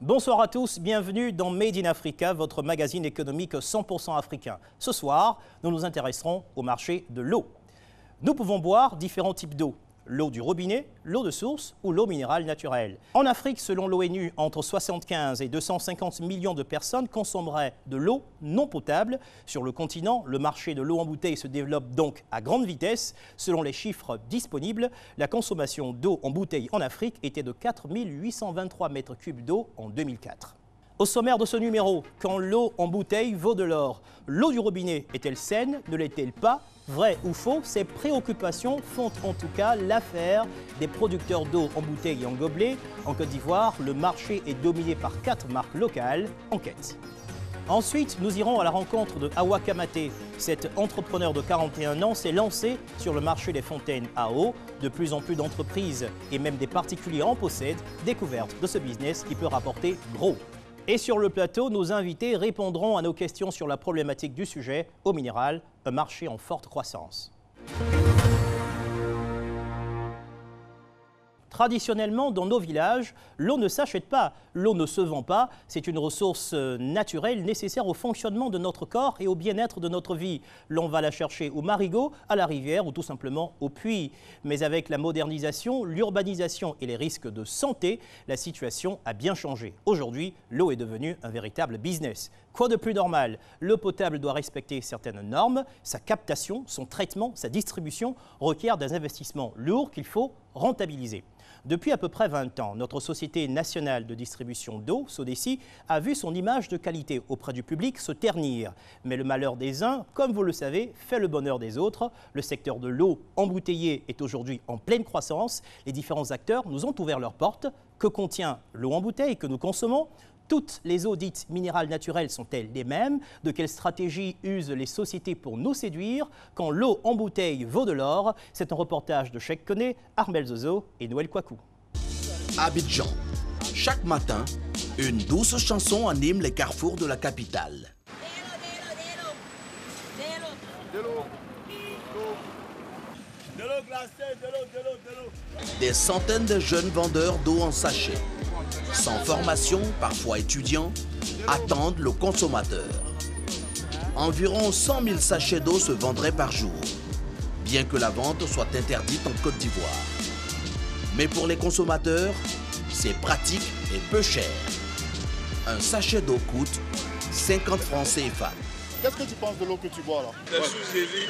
Bonsoir à tous, bienvenue dans Made in Africa, votre magazine économique 100% africain. Ce soir, nous nous intéresserons au marché de l'eau. Nous pouvons boire différents types d'eau. L'eau du robinet, l'eau de source ou l'eau minérale naturelle. En Afrique, selon l'ONU, entre 75 et 250 millions de personnes consommeraient de l'eau non potable. Sur le continent, le marché de l'eau en bouteille se développe donc à grande vitesse. Selon les chiffres disponibles, la consommation d'eau en bouteille en Afrique était de 4 823 mètres cubes d'eau en 2004. Au sommaire de ce numéro, quand l'eau en bouteille vaut de l'or, l'eau du robinet est-elle saine? Ne l'est-elle pas? Vrai ou faux? Ces préoccupations font en tout cas l'affaire des producteurs d'eau en bouteille et en gobelet. En Côte d'Ivoire, le marché est dominé par 4 marques locales. Enquête. Ensuite, nous irons à la rencontre de Awa Kamate. Cet entrepreneur de 41 ans s'est lancé sur le marché des fontaines à eau. De plus en plus d'entreprises et même des particuliers en possèdent. Découverte de ce business qui peut rapporter gros. Et sur le plateau, nos invités répondront à nos questions sur la problématique du sujet, eau minérale, un marché en forte croissance. Traditionnellement, dans nos villages, l'eau ne s'achète pas, l'eau ne se vend pas. C'est une ressource naturelle nécessaire au fonctionnement de notre corps et au bien-être de notre vie. L'on va la chercher au marigot, à la rivière ou tout simplement au puits. Mais avec la modernisation, l'urbanisation et les risques de santé, la situation a bien changé. Aujourd'hui, l'eau est devenue un véritable business. Quoi de plus normal? L'eau potable doit respecter certaines normes. Sa captation, son traitement, sa distribution requièrent des investissements lourds qu'il faut rentabiliser. Depuis à peu près 20 ans, notre Société nationale de distribution d'eau, SODECI, a vu son image de qualité auprès du public se ternir. Mais le malheur des uns, comme vous le savez, fait le bonheur des autres. Le secteur de l'eau embouteillée est aujourd'hui en pleine croissance. Les différents acteurs nous ont ouvert leurs portes. Que contient l'eau en bouteille que nous consommons ? Toutes les eaux dites minérales naturelles sont-elles les mêmes? De quelle stratégie usent les sociétés pour nous séduire? Quand l'eau en bouteille vaut de l'or? C'est un reportage de Cheikh Koné, Armel Zozo et Noël Kouakou. Abidjan. Chaque matin, une douce chanson anime les carrefours de la capitale. Des centaines de jeunes vendeurs d'eau en sachet, sans formation, parfois étudiants, attendent le consommateur. Environ 100 000 sachets d'eau se vendraient par jour, bien que la vente soit interdite en Côte d'Ivoire. Mais pour les consommateurs, c'est pratique et peu cher. Un sachet d'eau coûte 50 francs CFA. Qu'est-ce que tu penses de l'eau que tu bois là? C'est sous-élevé.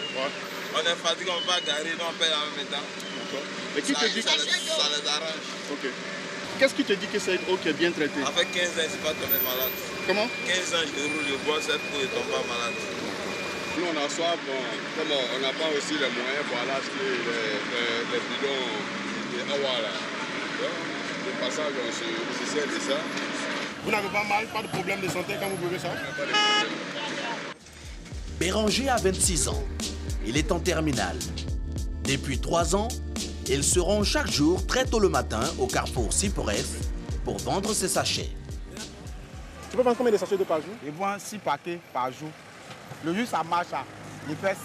On est fatigué, on va garer, on paye en même temps. Mais qui te dit que ça les arrange. Ok. Qu'est-ce qui te dit que c'est une eau qui est bien traitée? Avec 15 ans, je ne suis pas tombé malade. Comment? 15 ans, je roule, je bois cette eau et je ne tombe pas malade. Nous, on a soif, comme on n'a pas aussi les moyens pour aller acheter les bidons de Awa là. De passage, on se sert de ça. Vous n'avez pas mal, pas de problème de santé quand vous buvez ça? Béranger a 26 ans. Il est en terminale. Depuis 3 ans, ils se rend chaque jour très tôt le matin au carrefour Cypress pour vendre ses sachets. Tu peux vendre combien de sachets d'eau par jour? Je vends 6 paquets par jour. Le jour, ça marche. Je fais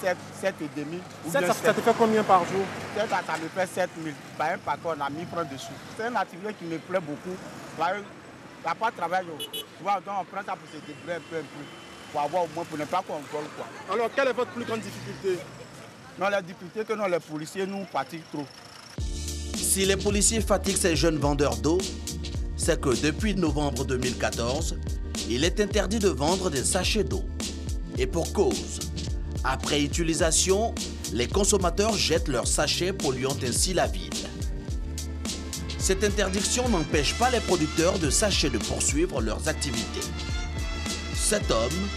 7 et demi. Ça te fait combien par jour? Ça me fait 7 000. Par un paquet, on a 1000 francs dessus. C'est un activité qui me plaît beaucoup. Il n'y a pas de travail. Tu vois, donc on prend ça pour se débrouiller un peu. Pour avoir au moins, pour ne pas qu'on vole quoi. Alors, quelle est votre plus grande difficulté? Non, la difficulté que les policiers nous fatiguent trop. Si les policiers fatiguent ces jeunes vendeurs d'eau, c'est que depuis novembre 2014, il est interdit de vendre des sachets d'eau. Et pour cause, après utilisation, les consommateurs jettent leurs sachets, polluant ainsi la ville. Cette interdiction n'empêche pas les producteurs de sachets de poursuivre leurs activités. Cet homme,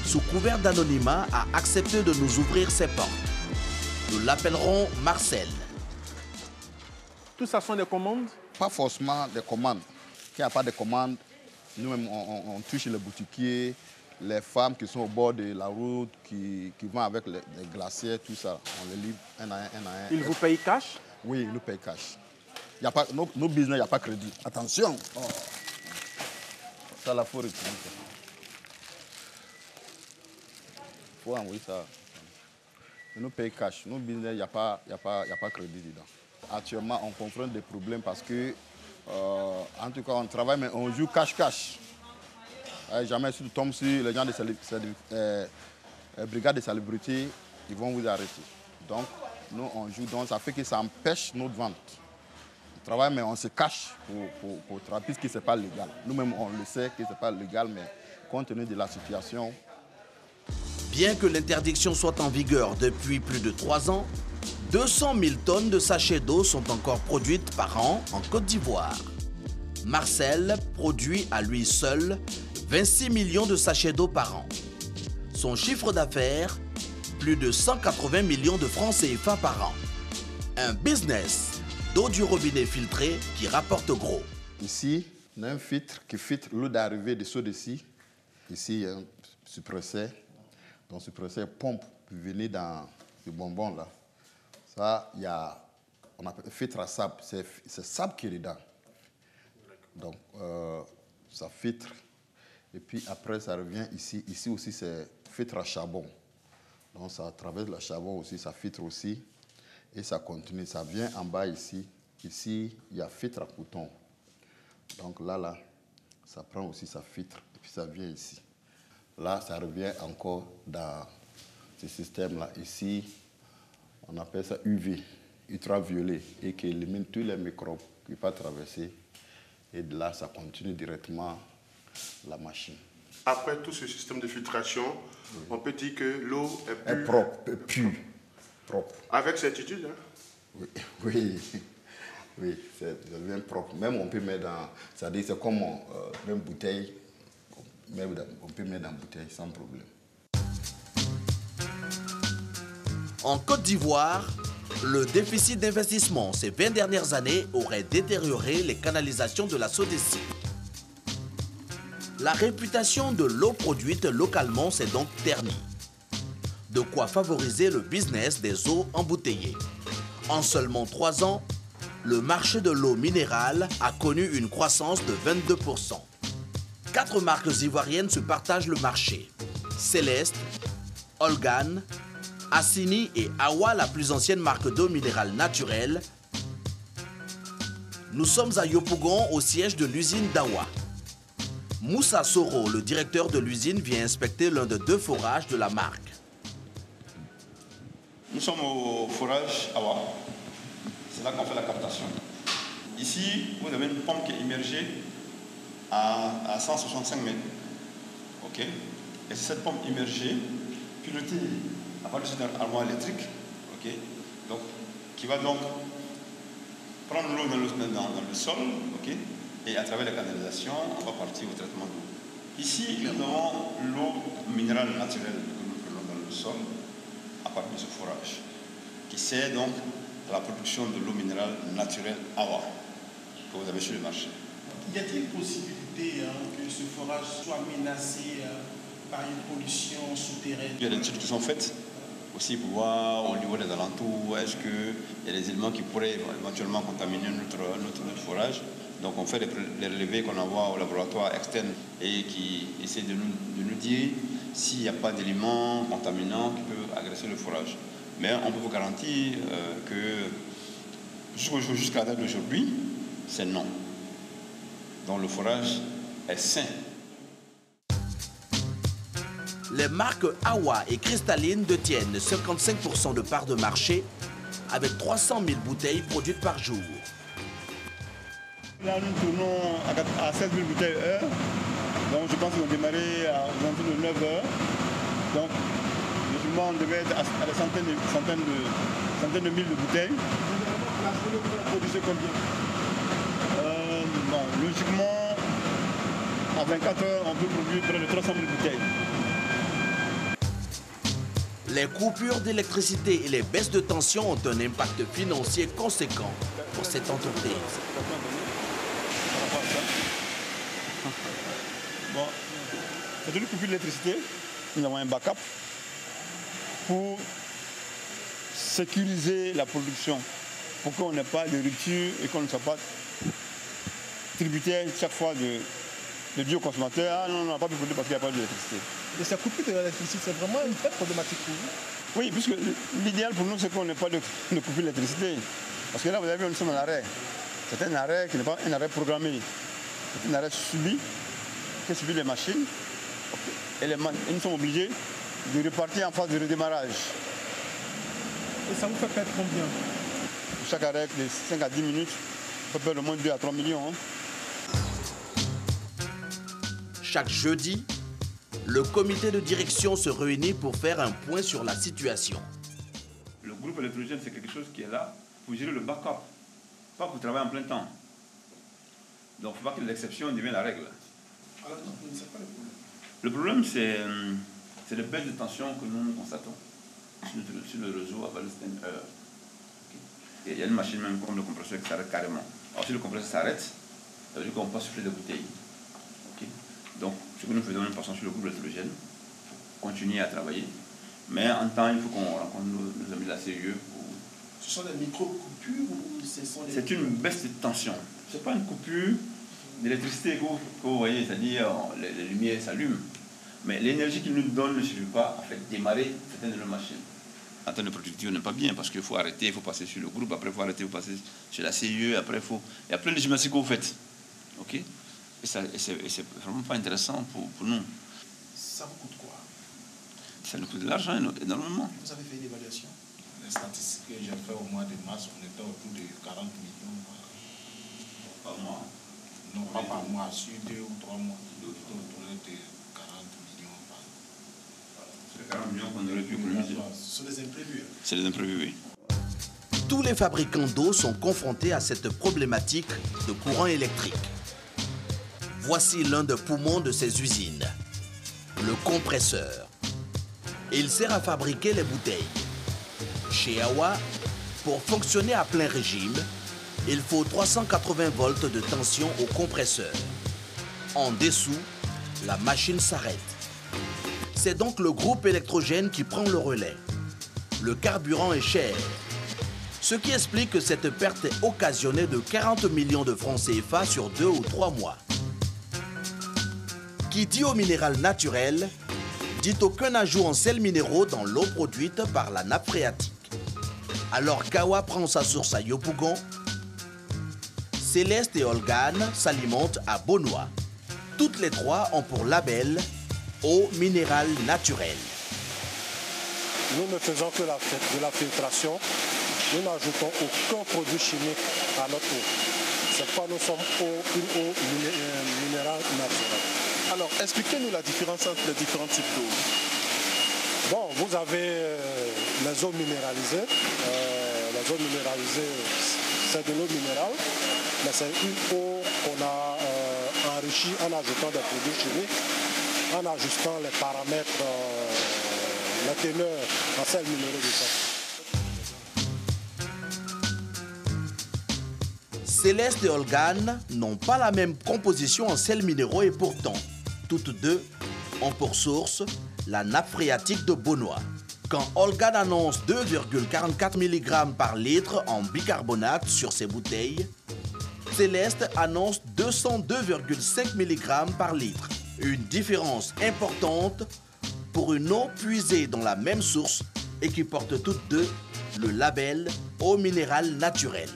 sous couvert d'anonymat, a accepté de nous ouvrir ses portes. Nous l'appellerons Marcel. Tout ça sont des commandes? Pas forcément des commandes. S'il n'y a pas de commandes, nous-mêmes, on touche les boutiquiers, les femmes qui sont au bord de la route, qui vont avec les glaciers, tout ça. On les livre un à un. Ils vous payent cash? Oui, ils nous payent cash. y a pas, nos business, il n'y a pas crédit. Attention. Oh. Ça, la faut retirer. Il faut envoyer ça. Nous payons cash. Nos business, il n'y a pas crédit dedans. Actuellement, on confronte des problèmes parce que, en tout cas, on travaille, mais on joue cash-cash. Jamais si tu tombes sur les gens de brigade de salubrité, ils vont vous arrêter. Donc, nous, on joue, donc ça fait que ça empêche notre vente. On travaille, mais on se cache pour travailler, puisque ce n'est pas légal. Nous-mêmes, on le sait que ce n'est pas légal, mais compte tenu de la situation. Bien que l'interdiction soit en vigueur depuis plus de 3 ans, 200 000 tonnes de sachets d'eau sont encore produites par an en Côte d'Ivoire. Marcel produit à lui seul 26 millions de sachets d'eau par an. Son chiffre d'affaires, plus de 180 millions de francs CFA par an. Un business d'eau du robinet filtré qui rapporte gros. Ici, on a un filtre qui filtre l'eau d'arrivée des seaux d'ici. Ici, il y a un suppresseur. Donc, le suppresseur pompe pour venir dans le bonbon là. Ça, il y a, on appelle filtre à sable. C'est sable qui est dedans. Donc, ça filtre. Et puis après, ça revient ici. Ici aussi, c'est filtre à charbon. Donc, ça traverse le charbon aussi, ça filtre aussi. Et ça continue. Ça vient en bas ici. Ici, il y a filtre à coton. Donc là, ça prend aussi, ça filtre. Et puis ça vient ici. Là, ça revient encore dans ce système-là. Ici, on appelle ça UV, ultraviolet, et qui élimine tous les microbes qui peuvent traverser. Et de là, ça continue directement la machine. Après tout ce système de filtration, on peut dire que l'eau est pure. Propre, pure. Propre. Avec certitude, hein? Oui, ça devient propre. Même on peut mettre dans, c'est-à-dire c'est comme une bouteille, on peut mettre dans une bouteille sans problème. En Côte d'Ivoire, le déficit d'investissement ces 20 dernières années aurait détérioré les canalisations de la SODECI. La réputation de l'eau produite localement s'est donc ternie. De quoi favoriser le business des eaux embouteillées. En seulement 3 ans, le marché de l'eau minérale a connu une croissance de 22%. 4 marques ivoiriennes se partagent le marché. Céleste, Olgan, Assini et Awa, la plus ancienne marque d'eau minérale naturelle. Nous sommes à Yopougon, au siège de l'usine d'Awa. Moussa Soro, le directeur de l'usine, vient inspecter l'un des 2 forages de la marque. Nous sommes au forage Awa. C'est là qu'on fait la captation. Ici, vous avez une pompe qui est immergée à 165 mètres. OK? Et c'est cette pompe immergée, pilotée à partir d'un armoire électrique, OK? Donc, qui va donc prendre l'eau dans le sol, OK? Et à travers la canalisation, on va partir au traitement d'eau. Ici, nous avons l'eau minérale naturelle que nous prenons dans le sol à partir de ce forage, qui sert donc à la production de l'eau minérale naturelle Awa, que vous avez sur le marché. Y a-t-il possibilité que ce forage soit menacé par une pollution souterraine? Il y a des études qui sont faites aussi pour voir au niveau des alentours, est-ce qu'il y a des éléments qui pourraient éventuellement contaminer notre forage. Donc on fait les relevés qu'on envoie au laboratoire externe et qui essaie de nous dire s'il n'y a pas d'éléments contaminants qui peuvent agresser le forage. Mais on peut vous garantir que jusqu'à la date d'aujourd'hui, c'est non. Donc le forage est sain. Les marques Awa et Cristalline détiennent 55% de part de marché avec 300 000 bouteilles produites par jour. Là, nous tournons à 16 000 bouteilles heure. Donc je pense qu'on va démarrer à environ de 9 heures. Donc logiquement, on devait être à des centaines de mille de bouteilles. La journée, vous produisez combien? Bon, logiquement, à 24 heures, on peut produire près de 300 000 bouteilles. Les coupures d'électricité et les baisses de tension ont un impact financier conséquent pour cette entreprise. Bon, c'est une coupure d'électricité. Nous avons un backup pour sécuriser la production. pour qu'on n'ait pas de rupture et qu'on ne soit pas tributaire chaque fois de dire aux consommateurs, ah non, on n'a pas pu produire parce qu'il n'y a pas d'électricité. Et cette coupure de l'électricité, c'est vraiment une vraie problématique pour vous? Oui, puisque l'idéal pour nous, c'est qu'on n'ait pas de coupure d'électricité. Parce que là, vous avez vu, nous sommes en arrêt. C'est un arrêt qui n'est pas un arrêt programmé. C'est un arrêt subi, qui subit les machines. Et nous sommes obligés de repartir en phase de redémarrage. Et ça vous fait perdre combien? Pour chaque arrêt de 5 à 10 minutes, on peut perdre au moins 2 à 3 millions. Hein. Chaque jeudi, le comité de direction se réunit pour faire un point sur la situation. Le groupe électrogène, c'est quelque chose qui est là pour gérer le backup, pas pour travailler en plein temps. Donc il ne faut pas que l'exception devienne la règle. Alors, c'est pas le problème. Le problème, c'est le baisse de tension que nous constatons sur le réseau à Valestine. Il y a une machine même comme le compresseur qui s'arrête carrément. Alors si le compresseur s'arrête, ça veut dire qu'on passe souffler des bouteilles. Okay. Donc ce que nous faisons, nous passons sur le groupe électrogène, pour continuer à travailler. Mais en temps, il faut qu'on rencontre nos amis de la CIE. Ce sont des micro-coupures ou ce sont des... C'est une baisse de tension. Ce n'est pas une coupure d'électricité que vous voyez, c'est-à-dire les lumières s'allument. Mais l'énergie qu'ils nous donnent ne suffit pas à faire démarrer certaines de nos machines. En termes de productivité, on n'est pas bien parce qu'il faut arrêter, il faut passer sur le groupe, après il faut arrêter, il faut passer sur la CIE, après il faut... Il y a plein de gymnastiques que vous faites. OK? Et c'est vraiment pas intéressant pour nous. Ça vous coûte quoi? Ça nous coûte de l'argent énormément. Vous avez fait une évaluation? Les statistiques que j'ai fait au mois de mars, on était autour de 40 millions par mois. Non, pas par mois, sur 2 ou 3 mois. Autour de 40 millions par mois. C'est 40 millions qu'on aurait pu économiser. Ce sont des imprévus. C'est des imprévus, oui. Tous les fabricants d'eau sont confrontés à cette problématique de courant électrique. Voici l'un des poumons de ces usines, le compresseur. Il sert à fabriquer les bouteilles. Chez AWA, pour fonctionner à plein régime, il faut 380 volts de tension au compresseur. En dessous, la machine s'arrête. C'est donc le groupe électrogène qui prend le relais. Le carburant est cher, ce qui explique que cette perte est occasionnée de 40 millions de francs CFA sur 2 ou 3 mois. Qui dit eau minérale naturelle, dit aucun ajout en sels minéraux dans l'eau produite par la nappe phréatique. Alors qu'AWA prend sa source à Yopougon, Céleste et Olgane s'alimentent à Beaunois. Toutes les trois ont pour label eau minérale naturelle. Nous ne faisons que de la filtration. Nous n'ajoutons aucun produit chimique à notre eau. C'est pourquoi nous sommes une eau minérale naturelle. Alors, expliquez-nous la différence entre les différents types d'eau. Bon, vous avez les eaux minéralisées. Les eaux minéralisées, c'est de l'eau minérale, mais c'est une eau qu'on a enrichie en ajoutant des produits chimiques, en ajustant les paramètres, la teneur en sels minéraux du sang. Céleste et Olgane n'ont pas la même composition en sels minéraux et pourtant, toutes deux ont pour source la nappe phréatique de Beaunois. Quand Olgane annonce 2,44 mg par litre en bicarbonate sur ses bouteilles, Céleste annonce 202,5 mg par litre. Une différence importante pour une eau puisée dans la même source et qui porte toutes deux le label eau minérale naturelle.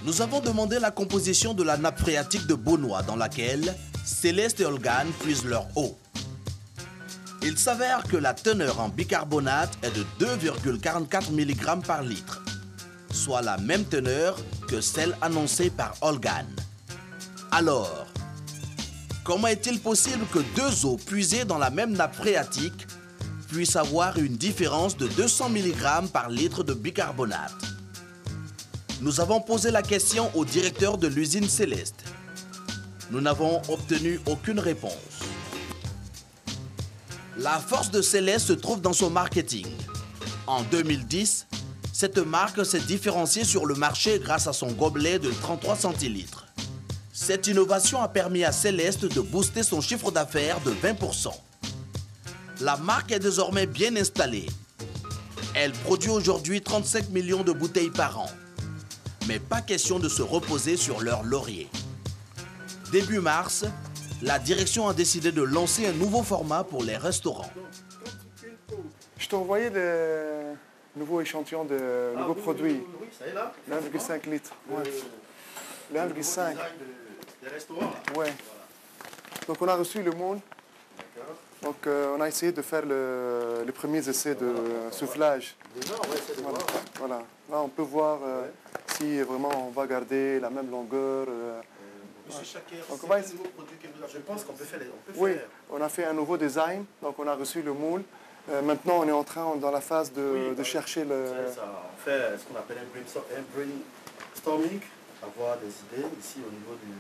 Nous avons demandé la composition de la nappe phréatique de Beaunois dans laquelle Céleste et Olgane puisent leur eau. Il s'avère que la teneur en bicarbonate est de 2,44 mg par litre, soit la même teneur que celle annoncée par Olgane. Alors, comment est-il possible que deux eaux puisées dans la même nappe phréatique puissent avoir une différence de 200 mg par litre de bicarbonate? Nous avons posé la question au directeur de l'usine Céleste. Nous n'avons obtenu aucune réponse. La force de Céleste se trouve dans son marketing. En 2010, cette marque s'est différenciée sur le marché grâce à son gobelet de 33 centilitres. Cette innovation a permis à Céleste de booster son chiffre d'affaires de 20%. La marque est désormais bien installée. Elle produit aujourd'hui 35 millions de bouteilles par an. Mais pas question de se reposer sur leur laurier. Début mars, la direction a décidé de lancer un nouveau format pour les restaurants. Je t'ai envoyé le nouveau échantillon de nouveaux produits. Oui, ça est là. 1,5 litres. Ouais. Le 1,5. Des restaurants. Ouais. Donc on a reçu le moule. Donc on a essayé de faire les premiers essais de soufflage. Déjà, on va essayer de voir. Voilà. Là on peut voir si vraiment on va garder la même longueur. Monsieur Chaker, donc, c'est un nouveau produit que vous avez. Je pense qu'on peut faire. Oui, on a fait un nouveau design. Donc on a reçu le moule. Maintenant on est en train, dans la phase de chercher le... Ça, on fait ce qu'on appelle un brainstorming, avoir des idées ici au niveau du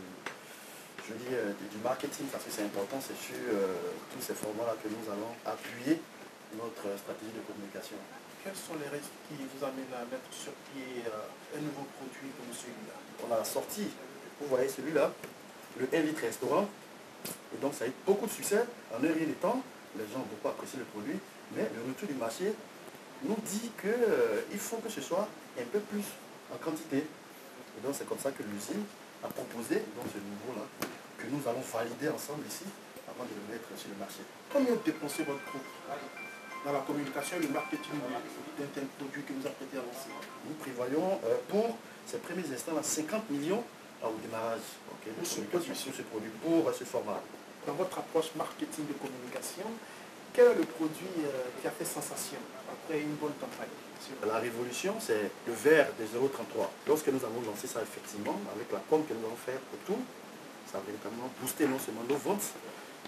marketing, parce que c'est important, c'est sur tous ces formats-là que nous allons appuyer notre stratégie de communication. Quels sont les risques qui vous amènent à mettre sur pied un nouveau produit comme celui-là? On a sorti, vous voyez celui-là, le 1 litre restaurant, et donc ça a eu beaucoup de succès. En un rien de temps, les gens ont beaucoup apprécié le produit, mais le retour du marché nous dit qu'il faut que ce soit un peu plus en quantité. Et donc c'est comme ça que l'usine a proposé donc, ce nouveau-là, que nous allons valider ensemble ici, avant de le mettre sur le marché. Combien dépensez votre groupe dans la communication et le marketing d'un produit que vous apprêtez à lancer? Nous prévoyons pour ces premiers instants 50 millions au démarrage de ce produit, pour ce format. Dans votre approche marketing de communication, quel est le produit qui a fait sensation après une bonne campagne? La révolution, c'est le verre des 0,33. Lorsque nous avons lancé ça effectivement, avec la com que nous allons faire autour, ça a véritablement boosté non seulement nos ventes,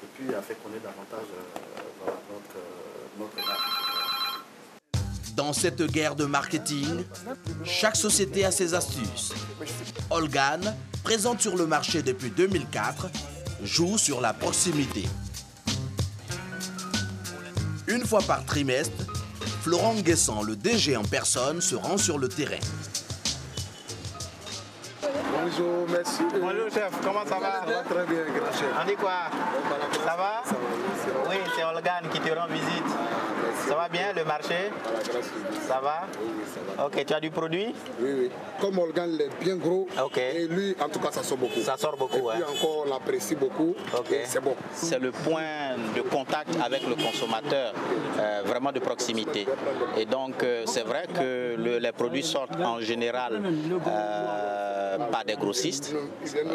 et puis a fait connaître davantage notre marque. Dans cette guerre de marketing, chaque société a ses astuces. Olgan, présente sur le marché depuis 2004, joue sur la proximité. Une fois par trimestre, Florent Nguessan, le DG en personne, se rend sur le terrain. Bonjour, merci. Bonjour chef, comment ça va? Ça va très bien, grand chef. On dit quoi? Ça va? Oui, c'est Olgan qui te rend visite. Ça va bien le marché? Ça va? Oui, ça va. Ok, tu as du produit? Oui, oui. Comme Olgan il est bien gros, okay. Et lui, en tout cas, ça sort beaucoup. Ça sort beaucoup, et puis encore, on l'apprécie beaucoup. Okay. C'est bon. C'est le point de contact avec le consommateur, vraiment de proximité. Et donc, c'est vrai que les produits sortent en général pas des grossistes.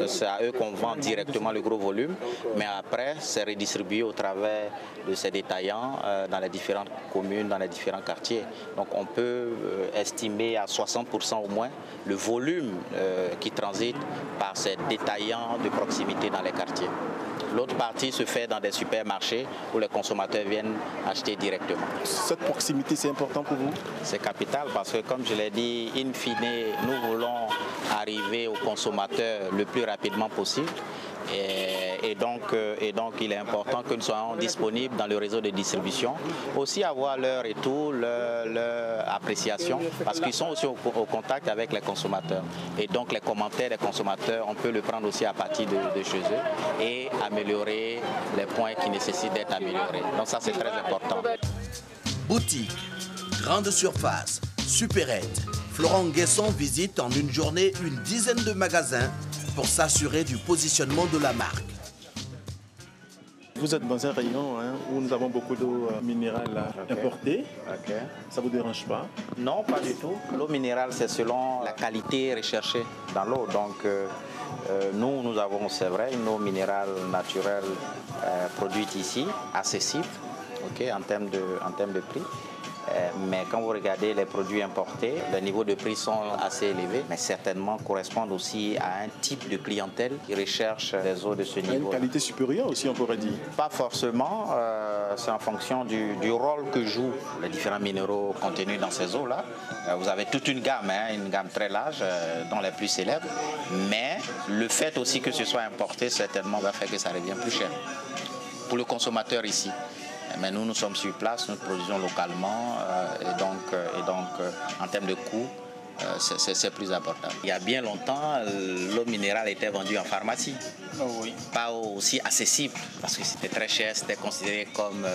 C'est à eux qu'on vend directement le gros volume. Mais après, c'est redistribué au travers de ces détaillants dans les différentes communes, dans les différents quartiers. Donc on peut estimer à 60% au moins le volume qui transite par ces détaillants de proximité dans les quartiers. L'autre partie se fait dans des supermarchés où les consommateurs viennent acheter directement. Cette proximité, c'est important pour vous? C'est capital parce que, comme je l'ai dit, in fine, nous voulons arriver aux consommateurs le plus rapidement possible. Et donc, il est important que nous soyons disponibles dans le réseau de distribution, aussi avoir leur retour, leur appréciation, parce qu'ils sont aussi au contact avec les consommateurs. Et donc, les commentaires des consommateurs, on peut le prendre aussi à partir de chez eux et améliorer les points qui nécessitent d'être améliorés. Donc ça, c'est très important. Boutique, grande surface, supérette. Florent Nguessan visite en une journée une dizaine de magasins pour s'assurer du positionnement de la marque. Vous êtes dans un rayon où nous avons beaucoup d'eau minérale importée. Okay. Ça ne vous dérange pas? Non, pas du tout. L'eau minérale, c'est selon la qualité recherchée dans l'eau. Donc, nous avons, c'est vrai, une eau minérale naturelle produite ici, accessible, en termes de prix. Mais quand vous regardez les produits importés, les niveaux de prix sont assez élevés, mais certainement correspondent aussi à un type de clientèle qui recherche des eaux de ce niveau. Une qualité supérieure aussi, on pourrait dire? Pas forcément, c'est en fonction du rôle que jouent les différents minéraux contenus dans ces eaux-là. Vous avez toute une gamme très large, dont les plus célèbres, mais le fait aussi que ce soit importé, certainement va faire que ça revient plus cher pour le consommateur ici. Mais nous sommes sur place, nous produisons localement et donc en termes de coûts, c'est plus important. Il y a bien longtemps, l'eau minérale était vendue en pharmacie. Oui. Pas aussi accessible parce que c'était très cher, c'était considéré comme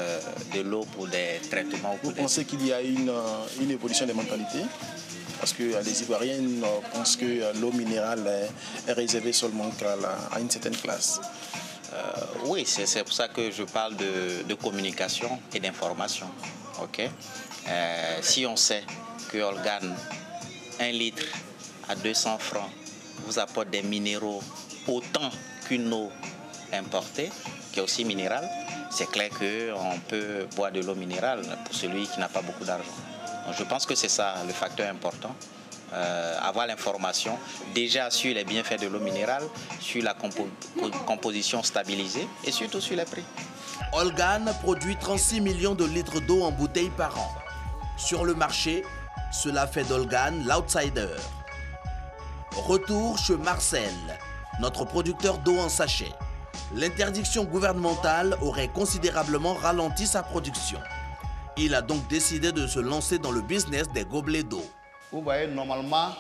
de l'eau pour des traitements. Vous pensez qu'il y a une évolution des mentalités? Parce que les Ivoiriens pensent que l'eau minérale est réservée seulement à une certaine classe. Oui, c'est pour ça que je parle de communication et d'information. Okay? Si on sait que Olgan, 1 litre à 200 francs, vous apporte des minéraux autant qu'une eau importée, qui est aussi minérale, c'est clair qu'on peut boire de l'eau minérale pour celui qui n'a pas beaucoup d'argent. Donc je pense que c'est ça le facteur important. Avoir l'information déjà sur les bienfaits de l'eau minérale, sur la composition stabilisée et surtout sur les prix. Olgan produit 36 millions de litres d'eau en bouteilles par an. Sur le marché, cela fait d'Olgan l'outsider. Retour chez Marcel, notre producteur d'eau en sachet. L'interdiction gouvernementale aurait considérablement ralenti sa production. Il a donc décidé de se lancer dans le business des gobelets d'eau. Vous voyez, normalement,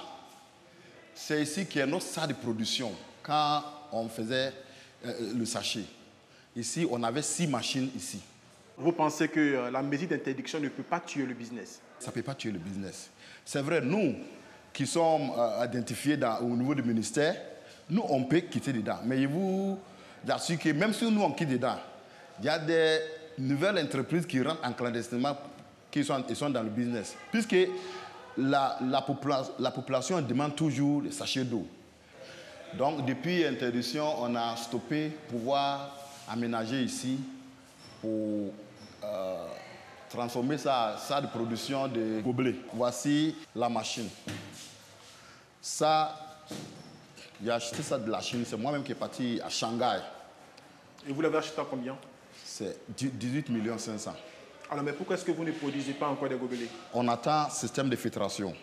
c'est ici qu'il y a notre salle de production. Quand on faisait le sachet, ici, on avait 6 machines ici. Vous pensez que la mesure d'interdiction ne peut pas tuer le business? Ça ne peut pas tuer le business. C'est vrai, nous qui sommes identifiés au niveau du ministère, nous, on peut quitter dedans. Mais je vous assure que même si nous, on quitte dedans, il y a des nouvelles entreprises qui rentrent en clandestinement, qui sont dans le business. Puisque la population demande toujours des sachets d'eau. Donc, depuis l'interdiction, on a stoppé pour pouvoir aménager ici pour transformer ça de production de gobelets. Voici la machine. Ça, j'ai acheté ça de la Chine. C'est moi-même qui est parti à Shanghai. Et vous l'avez acheté à combien? C'est 18 500 000. Alors, mais pourquoi est-ce que vous ne produisez pas encore des gobelets? On attend système de filtration.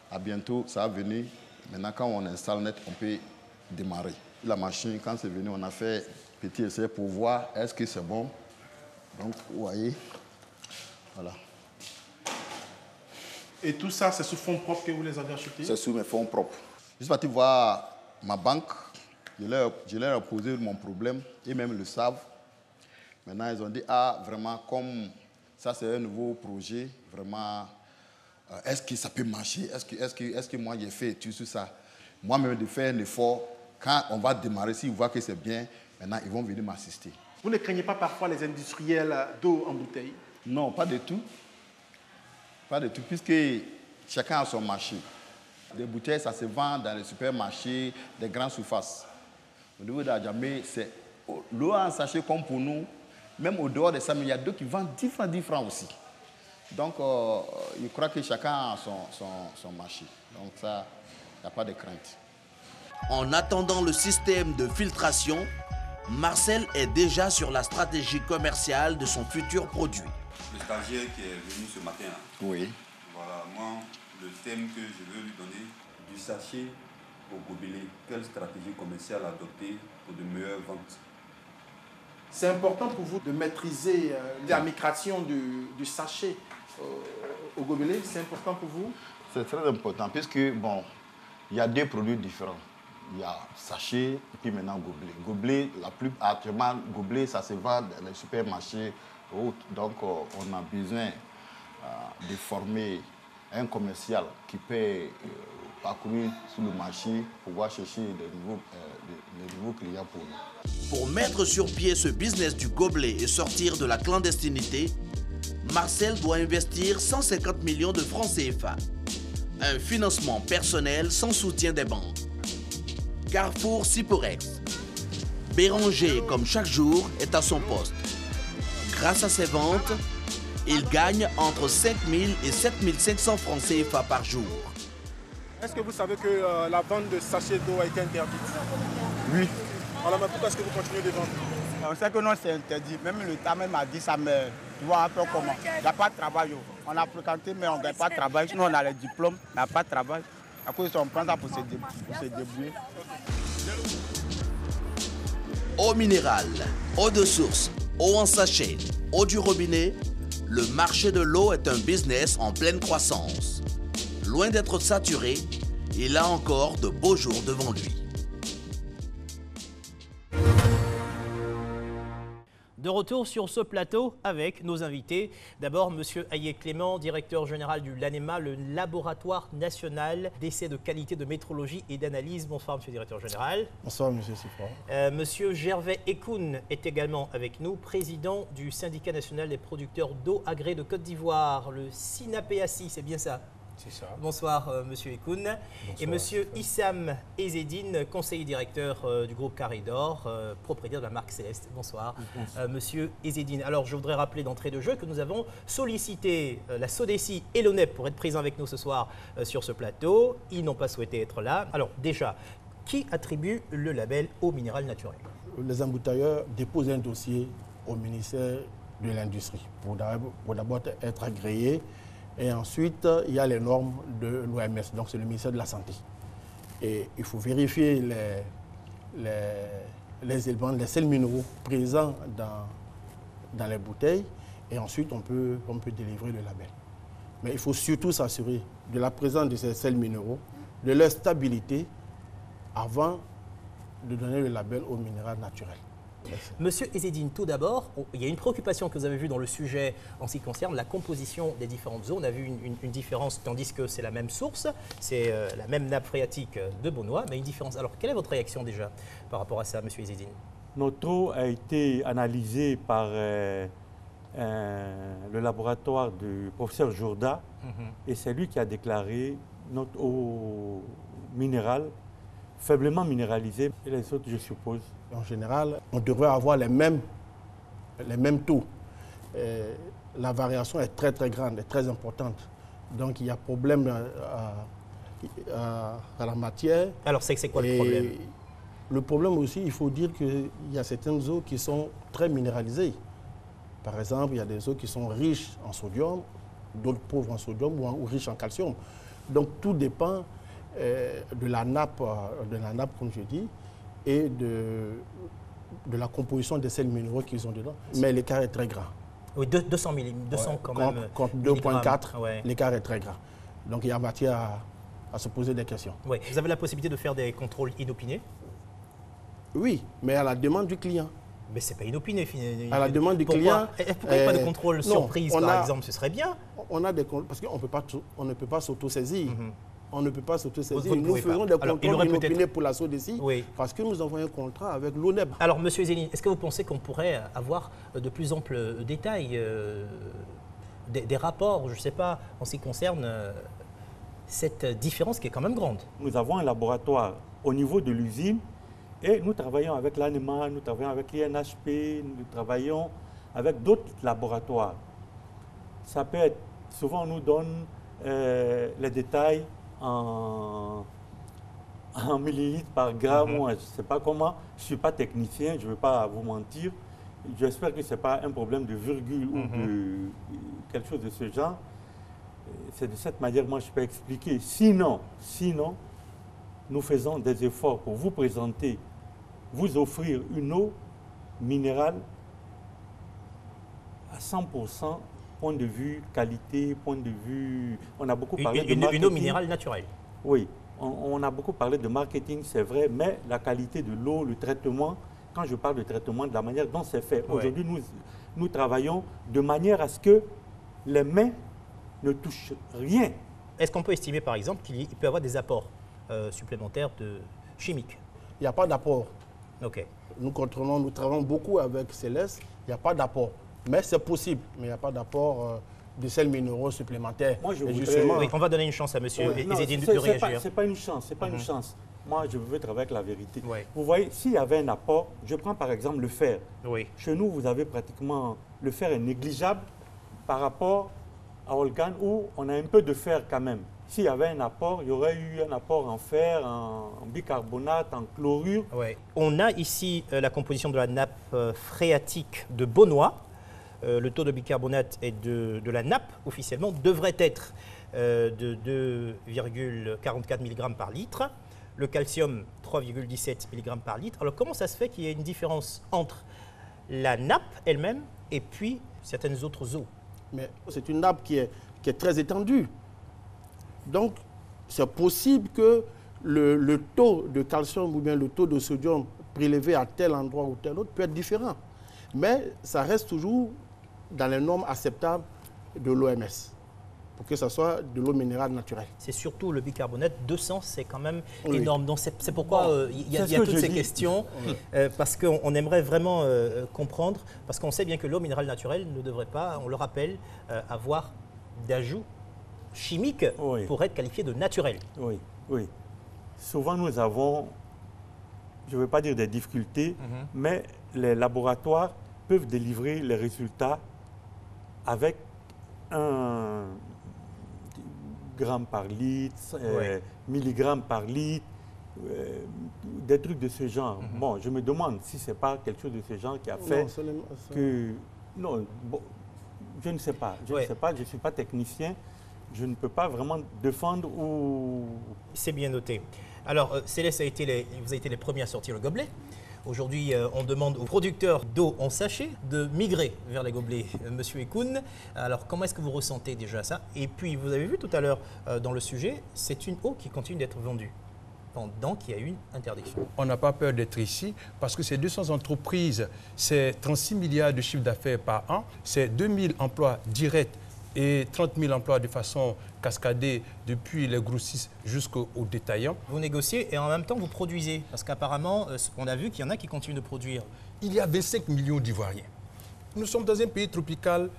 À bientôt, ça va venir. Maintenant, quand on installe net, on peut démarrer. La machine, quand c'est venu, on a fait un petit essai pour voir est-ce que c'est bon. Donc, vous voyez, voilà. Et tout ça, c'est sous fonds propres que vous les avez achetés? C'est sous mes fonds propres. Je suis parti voir ma banque. Je leur ai posé mon problème. Ils même le savent. Maintenant, ils ont dit, ah, vraiment, comme ça, c'est un nouveau projet, vraiment, est-ce que ça peut marcher? Est-ce que moi, j'ai fait tout ça? Moi-même, de faire un effort, quand on va démarrer, s'ils voient que c'est bien, maintenant, ils vont venir m'assister. Vous ne craignez pas parfois les industriels d'eau en bouteille? Non, pas du tout. Pas du tout, puisque chacun a son marché. Des bouteilles, ça se vend dans les supermarchés, des grandes surfaces. Au niveau d'Adjamé, c'est l'eau en sachet comme pour nous. Même au dehors de ça, il y a d'autres qui vendent 10 francs aussi. Donc, je crois que chacun a son marché. Donc, ça, il n'y a pas de crainte. En attendant le système de filtration, Marcel est déjà sur la stratégie commerciale de son futur produit. Le stagiaire qui est venu ce matin, oui. Voilà, moi, le thème que je veux lui donner, du sachet au gobelet, quelle stratégie commerciale adopter pour de meilleures ventes? C'est important pour vous de maîtriser la migration du sachet au gobelet. C'est important pour vous? C'est très important, puisque, bon, il y a 2 produits différents. Il y a sachet et puis maintenant gobelet. Gobelet, actuellement, gobelet, ça se vend dans les supermarchés. Donc, on a besoin de former un commercial qui peut parcourir sur le marché pour pouvoir chercher des nouveaux clients pour nous. Pour mettre sur pied ce business du gobelet et sortir de la clandestinité, Marcel doit investir 150 millions de francs CFA. Un financement personnel sans soutien des banques. Carrefour Siporex. Béranger, comme chaque jour, est à son poste. Grâce à ses ventes, il gagne entre 5 000 et 7 500 francs CFA par jour. Est-ce que vous savez que la vente de sachets d'eau a été interdite? Oui. Alors, mais pourquoi est-ce que vous continuez de vendre? On sait que non, c'est interdit. Même l'État même a dit ça, mais tu vois un peu comment. Il n'y a pas de travail. On a fréquenté, mais on ne gagne pas de travail. Sinon, on a les diplômes, il n'y a pas de travail. À cause de ça, on prend ça pour se débrouiller. Eau minérale, eau de source, eau en sachet, eau du robinet, le marché de l'eau est un business en pleine croissance. loin d'être saturé, il a encore de beaux jours devant lui. De retour sur ce plateau avec nos invités. D'abord, M. Aïe Clément, directeur général du LANEMA, le Laboratoire national d'essais de qualité de métrologie et d'analyse. Bonsoir, M. le directeur général. Bonsoir, M. Sifra. M. Gervais Ekoun est également avec nous, président du syndicat national des producteurs d'eau agréés de Côte d'Ivoire, le SINAPEACI, c'est bien ça? C'est ça. Bonsoir, M. Ekoun. Et M. Issam Ezzedine, conseiller directeur du groupe Carré d'Or, propriétaire de la marque Céleste. Bonsoir, M. Ezzedine. Alors, je voudrais rappeler d'entrée de jeu que nous avons sollicité la SODECI et l'ONEP pour être présents avec nous ce soir sur ce plateau. Ils n'ont pas souhaité être là. Alors, déjà, qui attribue le label eau minérale naturelle? Les embouteilleurs déposent un dossier au ministère de l'Industrie pour d'abord être agréés. Et ensuite, il y a les normes de l'OMS, donc c'est le ministère de la Santé. Et il faut vérifier les éléments, les sels minéraux présents dans les bouteilles, et ensuite on peut délivrer le label. Mais il faut surtout s'assurer de la présence de ces sels minéraux, de leur stabilité, avant de donner le label au minéral naturel. Merci. Monsieur Ezzedine, tout d'abord, il y a une préoccupation que vous avez vue dans le sujet en ce qui concerne la composition des différentes eaux. On a vu une différence, tandis que c'est la même source, c'est la même nappe phréatique de Beaunois, mais une différence. Alors, quelle est votre réaction déjà par rapport à ça, monsieur Ezzedine? Notre eau a été analysée par le laboratoire du professeur Jourda, et c'est lui qui a déclaré notre eau minérale faiblement minéralisée, et les autres, je suppose. En général, on devrait avoir les mêmes taux. La variation est très très grande, est très importante. Donc il y a problème à la matière. Alors c'est quoi le problème? Le problème aussi, il faut dire qu'il y a certaines eaux qui sont très minéralisées. Par exemple, il y a des eaux qui sont riches en sodium, d'autres pauvres en sodium ou riches en calcium. Donc tout dépend de la nappe, comme je dis, et de la composition des sels minéraux qu'ils ont dedans. Mais l'écart est très grand. Oui, 200 quand même. Contre 2,4, ouais. L'écart est très grand. Donc il y a matière à se poser des questions. Oui. Vous avez la possibilité de faire des contrôles inopinés? Oui, mais à la demande du client. Mais ce n'est pas inopiné. À la demande du client. Pourquoi il n'y a pas de contrôle surprise, par exemple? Ce serait bien. On a des contrôles, parce qu'on ne peut pas s'auto-saisir. On ne peut pas s'auto-saisir. Nous faisons des contrôles inopinés pour la SODECI, parce que nous avons un contrat avec l'ONEP. Alors, M. Ezzedine, est-ce que vous pensez qu'on pourrait avoir de plus amples détails, des rapports, je ne sais pas, en ce qui concerne cette différence qui est quand même grande? Nous avons un laboratoire au niveau de l'usine, et nous travaillons avec l'ANEMA, nous travaillons avec l'INHP, nous travaillons avec d'autres laboratoires. Ça peut être, souvent on nous donne les détails en millilitres par gramme, je ne sais pas comment, je ne suis pas technicien, je ne veux pas vous mentir. J'espère que ce n'est pas un problème de virgule ou de quelque chose de ce genre. C'est de cette manière que moi je peux expliquer. Sinon, nous faisons des efforts pour vous présenter, vous offrir une eau minérale à 100%, point de vue qualité, point de vue... On a beaucoup parlé de marketing. Une eau minérale naturelle. Oui, on a beaucoup parlé de marketing, c'est vrai, mais la qualité de l'eau, le traitement, quand je parle de traitement, de la manière dont c'est fait, aujourd'hui, nous travaillons de manière à ce que les mains ne touchent rien. Est-ce qu'on peut estimer, par exemple, qu'il peut y avoir des apports supplémentaires chimiques? Il n'y a pas d'apport. OK. Nous travaillons beaucoup avec Céleste, il n'y a pas d'apport. Mais c'est possible, mais il n'y a pas d'apport de sels minéraux supplémentaires. Moi, oui, on va donner une chance à M. Ezzedine de réagir. Ce n'est pas une chance, c'est pas une chance. Moi, je veux travailler avec la vérité. Vous voyez, s'il y avait un apport, je prends par exemple le fer. Chez nous, vous avez pratiquement, le fer est négligeable par rapport à Olgan où on a un peu de fer quand même. S'il y avait un apport, il y aurait eu un apport en fer, en bicarbonate, en chlorure. On a ici la composition de la nappe phréatique de Beaunois. Le taux de bicarbonate et de la nappe, officiellement, devrait être de 2,44 mg par litre. Le calcium, 3,17 mg par litre. Alors, comment ça se fait qu'il y ait une différence entre la nappe elle-même et puis certaines autres eaux? Mais c'est une nappe qui est très étendue. Donc, c'est possible que le taux de calcium ou bien le taux de sodium prélevé à tel endroit ou tel autre peut être différent. Mais ça reste toujours dans les normes acceptables de l'OMS, pour que ce soit de l'eau minérale naturelle. C'est surtout le bicarbonate. 200, c'est quand même énorme. Donc c'est pourquoi il y a toutes ces questions, parce qu'on aimerait vraiment comprendre, parce qu'on sait bien que l'eau minérale naturelle ne devrait pas, on le rappelle, avoir d'ajout chimique pour être qualifiée de naturelle. Oui, oui. Souvent, nous avons, je ne veux pas dire des difficultés, mais les laboratoires peuvent délivrer les résultats avec 1 gramme par litre, milligrammes par litre, des trucs de ce genre. Bon, je me demande si ce n'est pas quelque chose de ce genre qui a fait que... Non, bon, je ne sais pas. Je ne sais pas, je ne suis pas technicien. Je ne peux pas vraiment défendre ou... C'est bien noté. Alors, Céleste, vous avez été les premiers à sortir le gobelet. Aujourd'hui, on demande aux producteurs d'eau en sachet de migrer vers les gobelets. Monsieur Ekoun, alors comment est-ce que vous ressentez déjà ça? Et puis, vous avez vu tout à l'heure dans le sujet, c'est une eau qui continue d'être vendue pendant qu'il y a eu une interdiction. On n'a pas peur d'être ici parce que c'est 200 entreprises, c'est 36 milliards de chiffre d'affaires par an, c'est 2000 emplois directs et 30 000 emplois de façon cascadée depuis les grossistes jusqu'aux détaillants. Vous négociez et en même temps vous produisez, parce qu'apparemment, on a vu qu'il y en a qui continuent de produire. Il y a 25 millions d'Ivoiriens. Nous sommes dans un pays tropical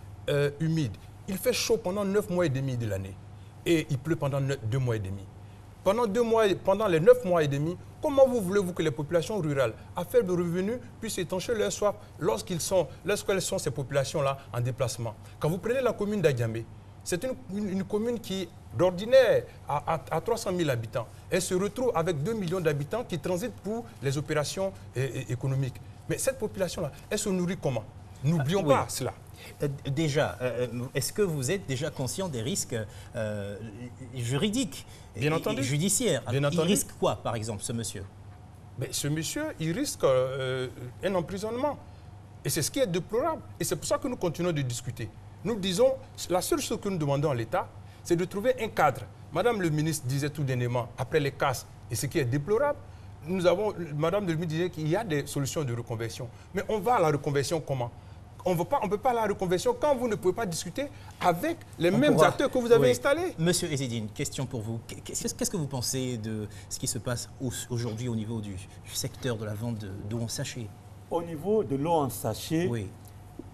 humide. Il fait chaud pendant 9 mois et demi de l'année et il pleut pendant 2 mois et demi. Pendant les 9 mois et demi, comment voulez-vous que les populations rurales à faible revenu puissent étancher leur soif lorsqu'elles sont ces populations-là en déplacement? Quand vous prenez la commune d'Adiamé, c'est une commune qui, d'ordinaire, a 300 000 habitants. Elle se retrouve avec 2 millions d'habitants qui transitent pour les opérations économiques. Mais cette population-là, elle se nourrit comment? N'oublions pas cela. Déjà, est-ce que vous êtes déjà conscient des risques juridiques et judiciaires? Bien entendu. Il risque quoi, par exemple, ce monsieur? Ce monsieur, il risque un emprisonnement. Et c'est ce qui est déplorable. Et c'est pour ça que nous continuons de discuter. Nous disons, la seule chose que nous demandons à l'État, c'est de trouver un cadre. Madame le ministre disait tout dernièrement, après les casses, et ce qui est déplorable, Madame le ministre disait qu'il y a des solutions de reconversion. Mais on va à la reconversion comment? On ne peut pas à la reconversion quand vous ne pouvez pas discuter avec les mêmes acteurs que vous avez installés. Monsieur Ezzedine, question pour vous. Qu'est-ce que vous pensez de ce qui se passe aujourd'hui au niveau du secteur de la vente d'eau en sachet? Au niveau de l'eau en sachet,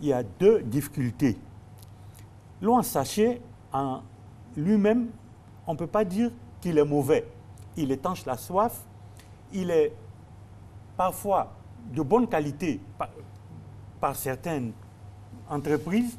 il y a 2 difficultés. L'eau en sachet, en lui-même, on ne peut pas dire qu'il est mauvais. Il étanche la soif, il est parfois de bonne qualité par certaines entreprises,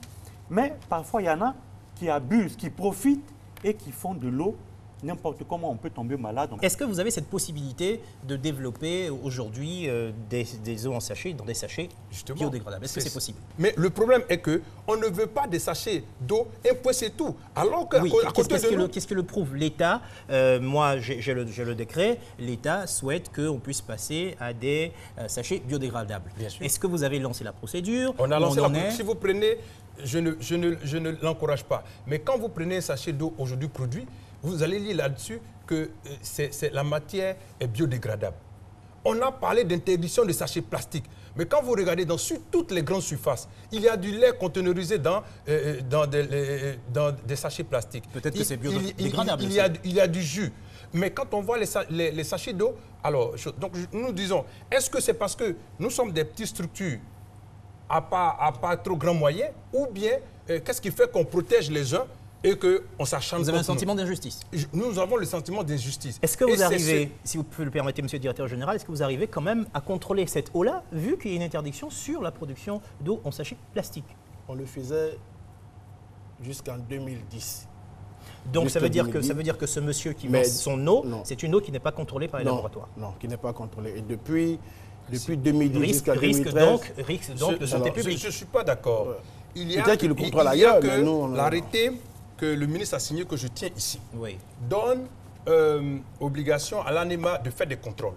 mais parfois il y en a qui abusent, qui profitent et qui font de l'eau n'importe comment. On peut tomber malade. Est-ce que vous avez cette possibilité de développer aujourd'hui des eaux en sachet dans des sachets biodégradables? Est-ce que c'est possible? Mais le problème est qu'on ne veut pas des sachets d'eau, un point c'est tout. Alors que qu'est-ce que le prouve l'État? Moi, j'ai le décret. L'État souhaite qu'on puisse passer à des sachets biodégradables. Est-ce que vous avez lancé la procédure? On a lancé la procédure. Si vous prenez, je ne l'encourage pas. Mais quand vous prenez un sachet d'eau aujourd'hui produit, vous allez lire là-dessus que la matière est biodégradable. On a parlé d'interdiction des sachets plastiques. Mais quand vous regardez sur toutes les grandes surfaces, il y a du lait containerisé dans des sachets plastiques. Peut-être que c'est biodégradable. Il y a du jus. Mais quand on voit les sachets d'eau, alors, donc nous disons, est-ce que c'est parce que nous sommes des petites structures à pas trop grands moyens, ou bien qu'est-ce qui fait qu'on protège les uns et qu'on s'acharne? Vous avez un sentiment d'injustice? Nous avons le sentiment d'injustice. Est-ce que vous arrivez, si vous pouvez le permettre, monsieur le directeur général, est-ce que vous arrivez quand même à contrôler cette eau-là, vu qu'il y a une interdiction sur la production d'eau en sachet plastique? On le faisait jusqu'en 2010. Donc ça veut dire que ce monsieur qui vend son eau, c'est une eau qui n'est pas contrôlée par les laboratoires? Non, qui n'est pas contrôlée. Et depuis 2010 jusqu'à 2013... Risque donc de santé publique. Je ne suis pas d'accord. Peut-être qu'il le contrôle ailleurs, mais nous... L'arrêté que le ministre a signé, que je tiens ici, donne obligation à l'ANEMA de faire des contrôles.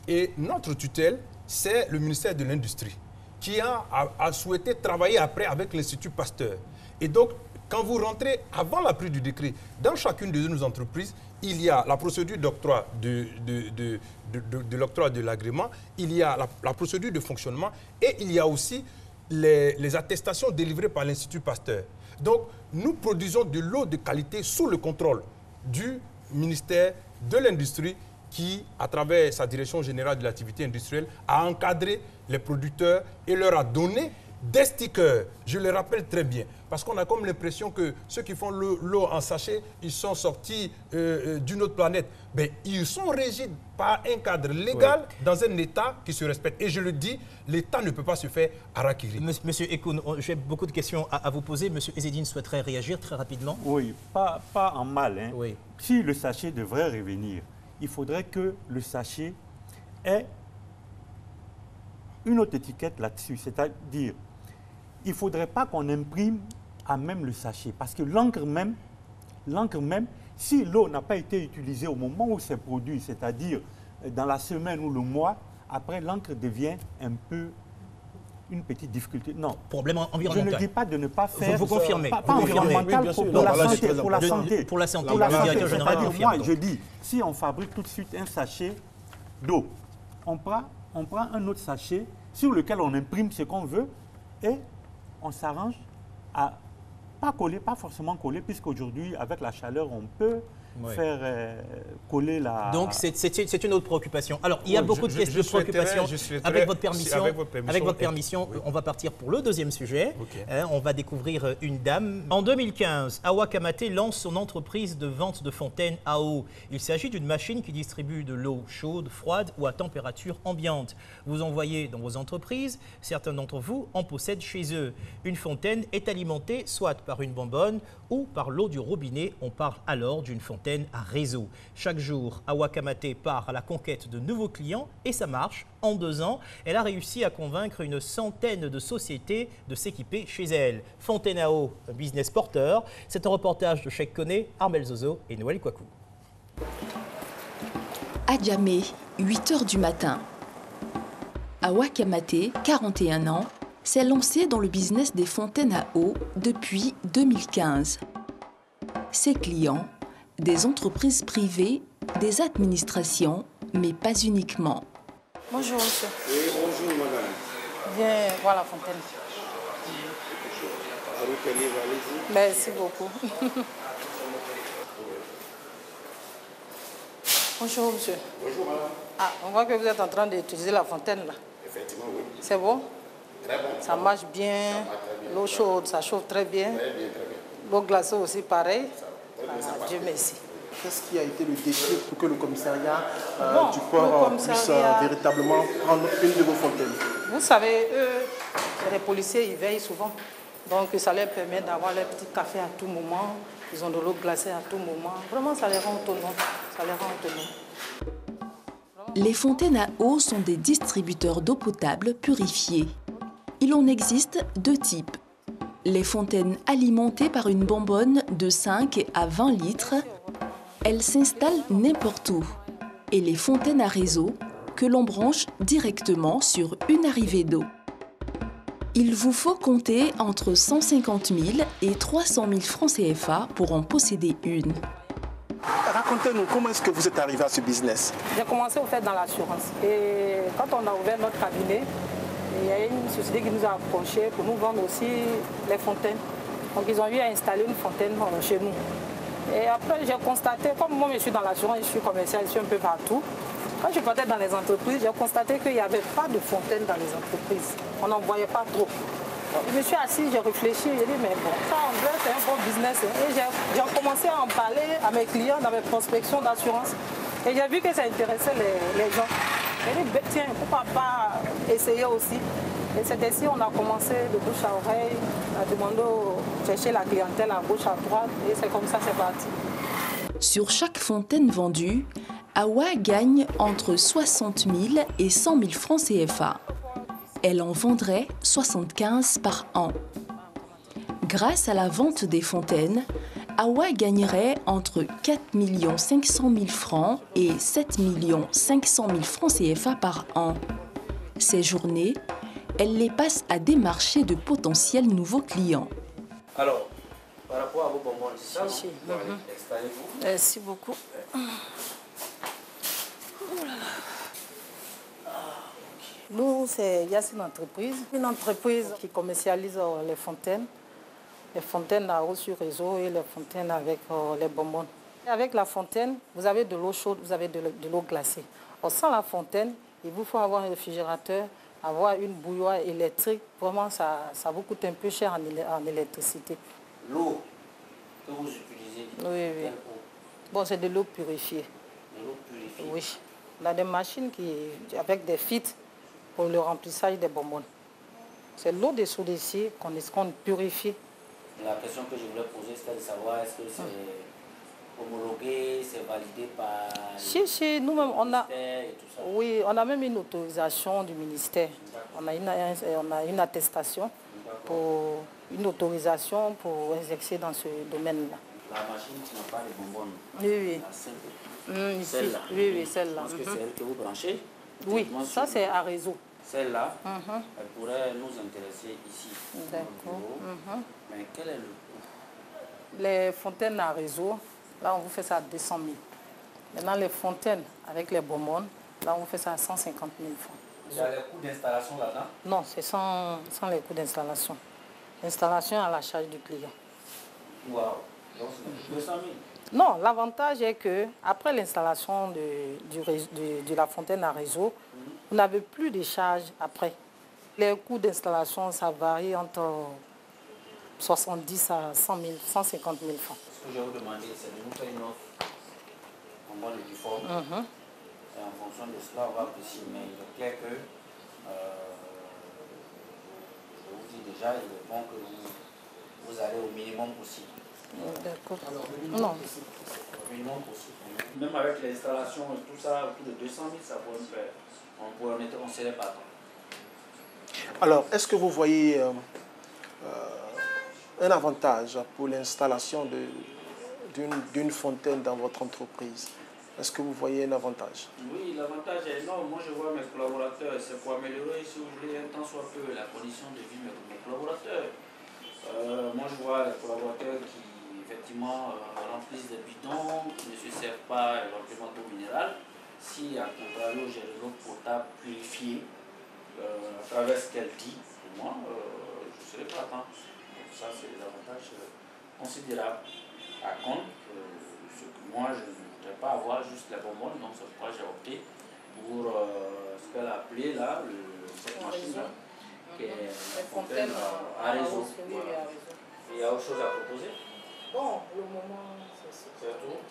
Et notre tutelle, c'est le ministère de l'Industrie, qui a souhaité travailler après avec l'Institut Pasteur. Et donc, quand vous rentrez avant la prise du décret, dans chacune de nos entreprises, il y a la procédure d'octroi de l'octroi de l'agrément, il y a la procédure de fonctionnement et il y a aussi les attestations délivrées par l'Institut Pasteur. Donc, nous produisons de l'eau de qualité sous le contrôle du ministère de l'Industrie qui, à travers sa direction générale de l'activité industrielle, a encadré les producteurs et leur a donné des stickers. Je le rappelle très bien, parce qu'on a comme l'impression que ceux qui font l'eau en sachet, ils sont sortis d'une autre planète. Mais ils sont régis par un cadre légal dans un État qui se respecte. Et je le dis, l'État ne peut pas se faire harakiri. Monsieur Ekoun, j'ai beaucoup de questions à vous poser. Monsieur Ezzedine souhaiterait réagir très rapidement. Oui, pas en mal. Hein. Oui. Si le sachet devrait revenir, il faudrait que le sachet ait une autre étiquette là-dessus, c'est-à-dire il ne faudrait pas qu'on imprime à même le sachet, parce que l'encre même, si l'eau n'a pas été utilisée au moment où c'est produit, c'est-à-dire dans la semaine ou le mois, après l'encre devient un peu une petite difficulté. Non. Problème environnemental. Je ne dis pas de ne pas faire... Vous confirmez. Pas environnemental, oui, pour la santé. Pour la santé. Pour la santé. C'est-à-dire, moi, je dis, si on fabrique tout de suite un sachet d'eau, on prend un autre sachet sur lequel on imprime ce qu'on veut et on s'arrange à pas coller, pas forcément coller, puisqu'aujourd'hui, avec la chaleur, on peut faire coller la... Donc, c'est une autre préoccupation. Alors, il y a beaucoup de questions de préoccupation. Avec votre permission, on va partir pour le deuxième sujet. On va découvrir une dame. En 2015, Awa Kamaté lance son entreprise de vente de fontaines à eau. Il s'agit d'une machine qui distribue de l'eau chaude, froide ou à température ambiante. Vous en voyez dans vos entreprises, certains d'entre vous en possèdent chez eux. Une fontaine est alimentée soit par une bonbonne ou par l'eau du robinet. On parle alors d'une fontaine à réseau. Chaque jour, Awa Kamaté part à la conquête de nouveaux clients et ça marche. En 2 ans, elle a réussi à convaincre une centaine de sociétés de s'équiper chez elle. Fontaine à eau, un business porteur. C'est un reportage de Cheikh Koné, Armel Zozo et Noël Kouakou. À Djamé, 8 h du matin. Awa Kamaté, 41 ans, s'est lancé dans le business des fontaines à eau depuis 2015. Ses clients, des entreprises privées, des administrations, mais pas uniquement. Bonjour, monsieur. Oui, bonjour, madame. Viens voir la fontaine. Allez-y. Merci beaucoup. Bonjour, monsieur. Bonjour, madame. Ah, on voit que vous êtes en train d'utiliser la fontaine, là. Effectivement, oui. C'est bon? Très bon. Ça marche bien. L'eau chaude, ça chauffe très bien. Très bien, très bien. L'eau glacée aussi, pareil. Dieu merci. Qu'est-ce qui a été le déclic pour que le commissariat du port puisse véritablement prendre une de vos fontaines? Vous savez, eux, les policiers, ils veillent souvent. Donc, ça leur permet d'avoir leur petit café à tout moment. Ils ont de l'eau glacée à tout moment. Vraiment, ça les rend autonomes. Ça les rend autonomes. Les fontaines à eau sont des distributeurs d'eau potable purifiée. Il en existe 2 types. Les fontaines alimentées par une bonbonne de 5 à 20 litres, elles s'installent n'importe où. Et les fontaines à réseau, que l'on branche directement sur une arrivée d'eau. Il vous faut compter entre 150 000 et 300 000 francs CFA pour en posséder une. Racontez-nous, comment est-ce que vous êtes arrivé à ce business? J'ai commencé au fait dans l'assurance. Et quand on a ouvert notre cabinet, il y a une société qui nous a approchés pour nous vendre aussi les fontaines. Donc ils ont eu à installer une fontaine chez nous. Et après j'ai constaté, comme moi je suis dans l'assurance, je suis commercial, je suis un peu partout. Quand je partais dans les entreprises, j'ai constaté qu'il n'y avait pas de fontaine dans les entreprises. On n'en voyait pas trop. Je me suis assis, j'ai réfléchi, j'ai dit mais bon, ça en vrai c'est un bon business. Et j'ai commencé à en parler à mes clients dans mes prospections d'assurance. Et j'ai vu que ça intéressait les gens. J'ai dit tiens, pourquoi pas essayer aussi. Et c'est ainsi qu'on a commencé de bouche à oreille, à demander, chercher la clientèle à gauche, à droite. Et c'est comme ça c'est parti. Sur chaque fontaine vendue, Awa gagne entre 60 000 et 100 000 francs CFA. Elle en vendrait 75 par an. Grâce à la vente des fontaines, Awa gagnerait entre 4 500 000 francs et 7 500 000 francs CFA par an. Ces journées, elle les passe à démarcher de potentiels nouveaux clients. Alors, Par rapport à vos bonbons, c'est ça, non? Installez-vous. Merci beaucoup. Nous, il y a une entreprise qui commercialise les fontaines. Les fontaines à eau sur réseau et les fontaines avec les bonbons. Et avec la fontaine, vous avez de l'eau chaude, vous avez de l'eau glacée. Sans la fontaine, il vous faut avoir un réfrigérateur, avoir une bouilloire électrique. Vraiment, ça vous coûte un peu cher en électricité. L'eau que vous utilisez, oui. Bon, c'est de l'eau purifiée. De l'eau purifiée? Oui. On a des machines avec des filtres pour le remplissage des bonbons. C'est l'eau des sourds d'ici qu'on purifie. La question que je voulais poser, c'était de savoir est-ce que c'est homologué, c'est validé par Si, nous-mêmes, on a, et tout ça. oui, on a même une autorisation du ministère. On a une attestation, pour une autorisation pour exercer dans ce domaine-là. La machine qui n'a pas de bonbonnes. Oui. Celle-là. Oui, celle-là. Parce que c'est elle que vous branchez. Oui, ça c'est à réseau. Celle-là, elle pourrait nous intéresser ici. D'accord. Mais quel est le coût? Les fontaines à réseau, là on vous fait ça à 200 000. Maintenant les fontaines avec les bonbons, là on vous fait ça à 150 000 francs. Il y a les coûts d'installation là-dedans? Non, c'est sans les coûts d'installation. L'installation à la charge du client. Waouh, donc c'est 200 000. Non, l'avantage est qu'après l'installation de la fontaine à réseau, vous n'avez plus de charges après. Les coûts d'installation, ça varie entre 70 à 100 000, 150 000 francs. Ce que je vais vous demander, c'est de nous faire une offre en mode uniforme. Et en fonction de cela, on va apprécier. Mais il est clair que, je vous dis déjà, il est bon que vous allez au minimum possible. D'accord. Non. Minimum possible. Même avec l'installation et tout ça, autour de 200 000, ça pourrait me faire. On serait pas. Alors, est-ce que vous voyez un avantage pour l'installation d'une fontaine dans votre entreprise? Est-ce que vous voyez un avantage? Oui, l'avantage est énorme. Moi, je vois mes collaborateurs, c'est pour améliorer, si vous voulez, un temps soit peu, la condition de vie de mes collaborateurs. Moi, je vois les collaborateurs qui, effectivement, remplissent des bidons, qui ne se servent pas éventuellement d'eau minérale. Si, à contrario, j'ai de l'eau potable purifiée, à travers ce qu'elle dit, pour moi, je ne serai pas atteint. Donc ça, c'est des avantages considérables. Par contre, ce que moi, je ne voudrais pas avoir juste les bonbons, donc c'est pourquoi j'ai opté pour ce qu'elle a appelé là, cette machine-là, qui est une fontaine à réseau. Voilà. Il y a autre chose à proposer? Bon, le moment, c'est tout.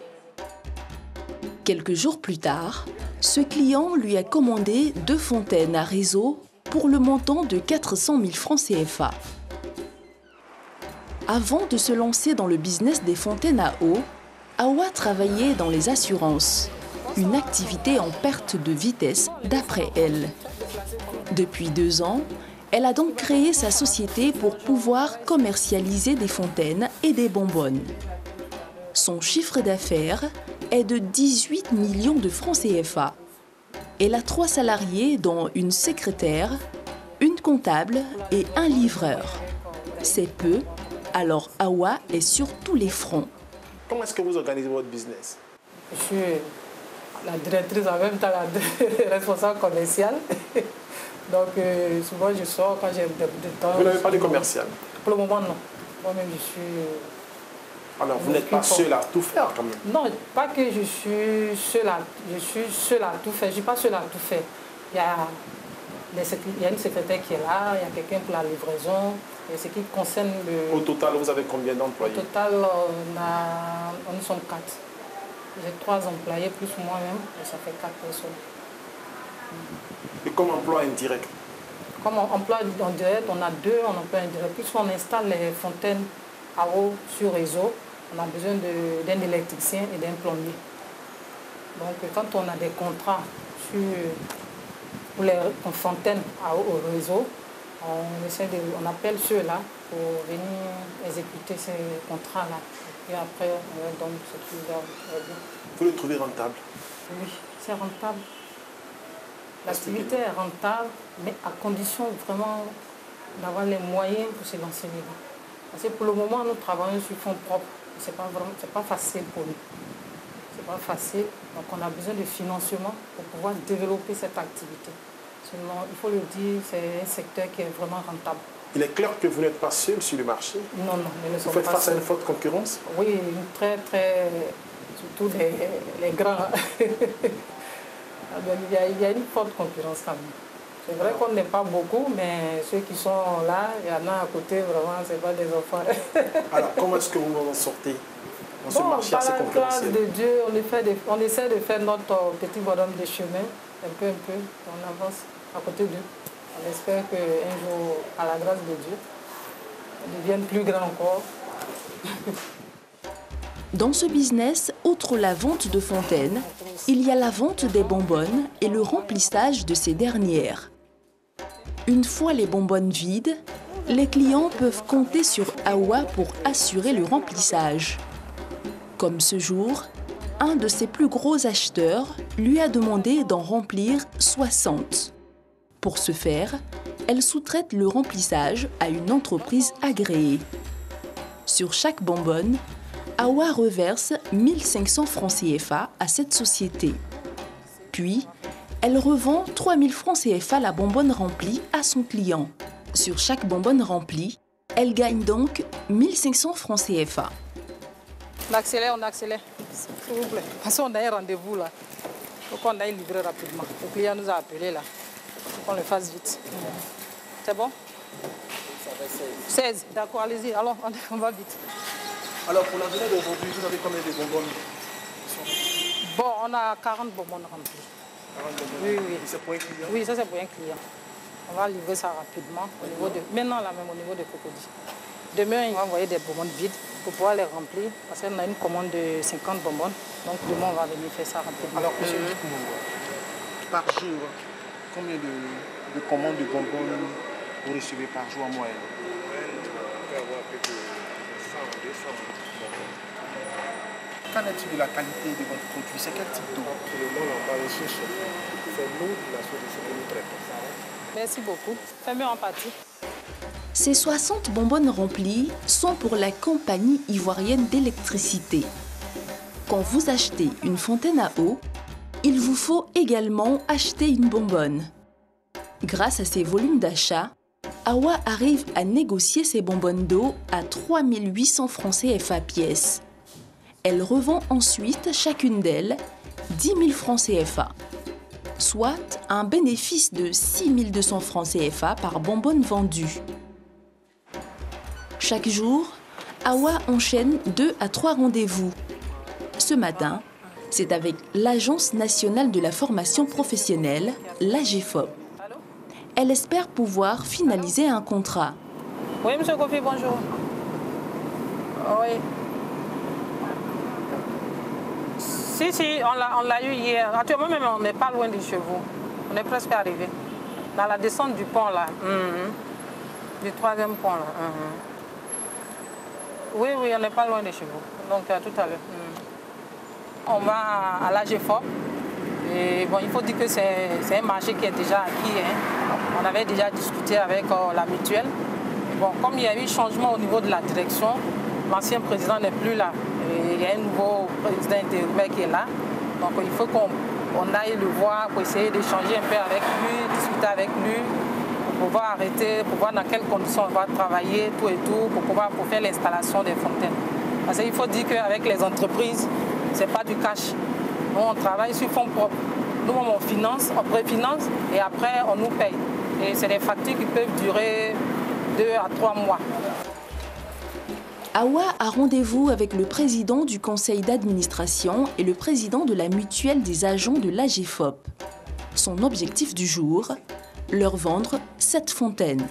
Quelques jours plus tard, ce client lui a commandé 2 fontaines à réseau pour le montant de 400 000 francs CFA. Avant de se lancer dans le business des fontaines à eau, Awa travaillait dans les assurances, une activité en perte de vitesse d'après elle. Depuis 2 ans, elle a donc créé sa société pour pouvoir commercialiser des fontaines et des bonbonnes. Son chiffre d'affaires est de 18 millions de francs CFA. Elle a 3 salariés, dont une secrétaire, une comptable et un livreur. C'est peu, alors Awa est sur tous les fronts. Comment est-ce que vous organisez votre business? Je suis la directrice, en même temps la responsable commerciale. Donc souvent je sors quand j'ai du temps. Vous n'avez pas de commercial? Pour le moment, non. Moi-même, je suis... Alors vous n'êtes pas seul à tout faire quand même? Non, pas que je suis seul à tout faire. Je ne suis pas seul à tout faire. Il y a une secrétaire qui est là, il y a quelqu'un pour la livraison. Et ce qui concerne le... Au total, vous avez combien d'employés? Au total, nous sommes 4. J'ai 3 employés plus moi-même, et ça fait 4 personnes. Et comme emploi indirect? Comme emploi en direct, on a 2 en emploi indirect. Plus on installe les fontaines à eau sur réseau, on a besoin d'un électricien et d'un plombier. Donc quand on a des contrats pour les fontaines à eau au réseau, on appelle ceux-là pour venir exécuter ces contrats-là. Et après, on leur donne ce qu'ils veulent. Vous le trouvez rentable? Oui, c'est rentable. L'activité est rentable, mais à condition vraiment d'avoir les moyens pour se lancer dedans. Parce que pour le moment, nous travaillons sur fonds propres. Ce n'est pas facile pour nous. Ce n'est pas facile. Donc on a besoin de financement pour pouvoir développer cette activité. Sinon, il faut le dire, c'est un secteur qui est vraiment rentable. Il est clair que vous n'êtes pas seul sur le marché. Non, nous ne sommes pas. Vous faites face à une forte concurrence? Oui, une très, surtout les grands. Il y a une forte concurrence quand même. C'est vrai qu'on n'est pas beaucoup, mais ceux qui sont là, il y en a à côté, vraiment, ce n'est pas des enfants. Alors, comment est-ce que vous en sortez dans ce marché assez concurrentiel? Par la grâce de Dieu, on essaie de faire notre petit bonhomme de chemin, un peu, on avance à côté d'eux. On espère qu'un jour, à la grâce de Dieu, on devienne plus grand encore. Dans ce business, outre la vente de fontaines, il y a la vente des bonbonnes et le remplissage de ces dernières. Une fois les bonbonnes vides, les clients peuvent compter sur Awa pour assurer le remplissage. Comme ce jour, un de ses plus gros acheteurs lui a demandé d'en remplir 60. Pour ce faire, elle sous-traite le remplissage à une entreprise agréée. Sur chaque bonbonne, Awa reverse 1500 francs CFA à cette société. Puis, elle revend 3000 francs CFA la bonbonne remplie à son client. Sur chaque bonbonne remplie, elle gagne donc 1500 francs CFA. On accélère. S'il vous plaît. Parce qu'on a un rendez-vous là. Donc on a livré rapidement. Le client nous a appelé là. Donc on le fasse vite. C'est bon? 16. D'accord, allez-y. Alors, on va vite. Alors, pour la journée d'aujourd'hui, vous avez combien de bonbonnes? Bon, on a 40 bonbonnes remplies. 40 bonbonnes. Oui. C'est pour un client? Oui, ça c'est pour un client. On va livrer ça rapidement. Maintenant, là même au niveau de Cocody. Demain, on va envoyer des bonbonnes vides pour pouvoir les remplir. Parce qu'on a une commande de 50 bonbonnes. Donc demain, on va venir faire ça rapidement. Alors, monsieur, par jour, combien de commandes de bonbonnes vous recevez par jour en moyenne? On peut avoir plus de 100, 200 bonbonnes. Qu'en est-il de la qualité de votre produit? C'est quel type d'eau? Tout le monde en parle ici. C'est l'eau de la solution que nous traitons. Merci beaucoup. Fais-moi en partie. Ces 60 bonbonnes remplies sont pour la compagnie ivoirienne d'électricité. Quand vous achetez une fontaine à eau, il vous faut également acheter une bonbonne. Grâce à ces volumes d'achat, Awa arrive à négocier ses bonbonnes d'eau à 3800 francs CFA pièce. Elle revend ensuite chacune d'elles 10 000 francs CFA, soit un bénéfice de 6 200 francs CFA par bonbonne vendue. Chaque jour, Awa enchaîne 2 à 3 rendez-vous. Ce matin, c'est avec l'Agence nationale de la formation professionnelle, l'AGFOP. Elle espère pouvoir finaliser un contrat. Oui, monsieur Kofi, bonjour. Oui. Si, on l'a eu hier. Actuellement, même, on n'est pas loin de chez vous. On est presque arrivé. Dans la descente du pont, là. Du 3e pont, là. Oui, on n'est pas loin de chez vous. Donc, tout à l'heure. On va à l'AGFOP. Et bon, il faut dire que c'est un marché qui est déjà acquis. On avait déjà discuté avec la mutuelle. Et bon, comme il y a eu changement au niveau de la direction, l'ancien président n'est plus là. Et il y a un nouveau président intérimaire qui est là. Donc il faut qu'on aille le voir pour essayer d'échanger un peu avec lui, discuter avec lui, pour pouvoir arrêter, pour voir dans quelles conditions on va travailler, tout et tout, pour faire l'installation des fontaines. Parce qu'il faut dire qu'avec les entreprises, ce n'est pas du cash. Nous, on travaille sur fonds propres. Nous, on finance, on préfinance et après, on nous paye. Et c'est des factures qui peuvent durer 2 à 3 mois. Awa a rendez-vous avec le président du conseil d'administration et le président de la mutuelle des agents de l'AGFOP. Son objectif du jour, leur vendre 7 fontaines.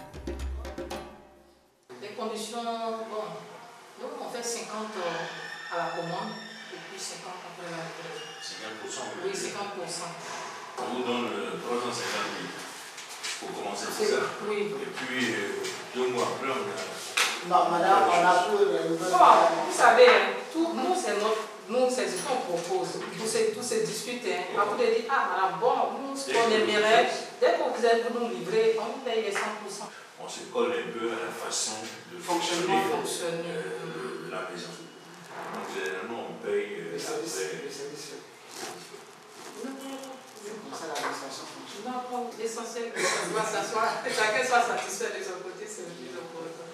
Les conditions, bon, nous on fait 50 à la commande et puis 50 après la livraison. 50%? Oui, 50%. On vous donne 350 000 pour commencer, c'est ça? Oui. Et puis 2 mois après, on a... Non, madame, on a pour les nouvelles. Bon, vous savez, tout, nous, c'est notre nous, c'est ce qu'on propose. Tous ces disputes, à vous de dire, ah madame, bon, nous, ce qu'on aimerait, dès que vous êtes vous nous livrer, on vous paye les 100%. On se colle un peu à la façon de fonctionner la maison. Donc, généralement, on paye après. Non, l'essentiel, chacun soit satisfait de son côté, c'est le plus important.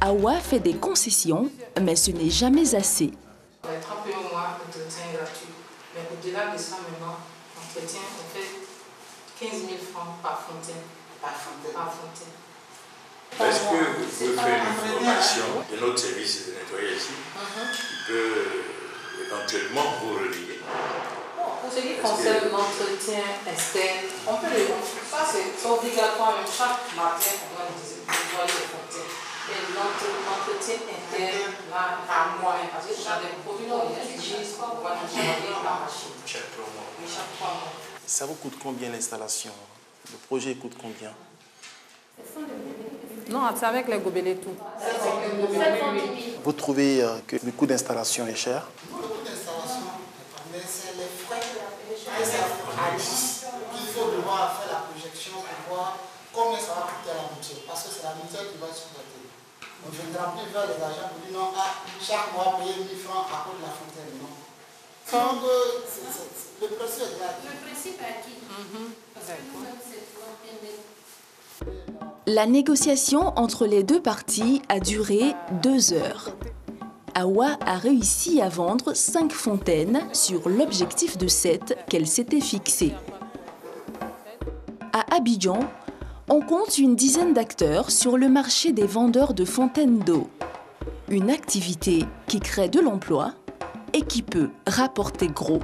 Awa fait des concessions, mais ce n'est jamais assez. On a 31 mois d'entretien gratuit. Mais au-delà de ça, maintenant, entretien, on fait 15 000 francs par fontaine. Par fontaine. Est-ce que vous pouvez faire une formation de notre service de nettoyage ici qui peut éventuellement vous relayer? Pour ce qui concerne l'entretien externe, on peut le faire. Ça, c'est obligatoire. Chaque matin, on doit nettoyer les fontaines. Et l'entretien interne, là, à moi, parce que j'ai des produits qu'on utilise pour pouvoir nettoyer la machine. Chaque 3 mois. Oui, chaque 3 mois. Ça vous coûte combien l'installation? Le projet coûte combien? Non, c'est avec les gobelets tout. Vous trouvez que le coût d'installation est cher? Le coût d'installation, mais c'est les frais à 10 qu'il faut devoir faire la projection pour voir combien ça va coûter à la mutuelle. Parce que c'est la mutuelle qui va supporter. On ne viendra plus vers les agents pour dire non, chaque mois payer 1000 francs à cause de la fontaine. Non. Donc, le principe est gratuit. Le principe est acquis. La négociation entre les deux parties a duré 2 heures. Awa a réussi à vendre 5 fontaines sur l'objectif de 7 qu'elle s'était fixé. À Abidjan, on compte une dizaine d'acteurs sur le marché des vendeurs de fontaines d'eau. Une activité qui crée de l'emploi et qui peut rapporter gros.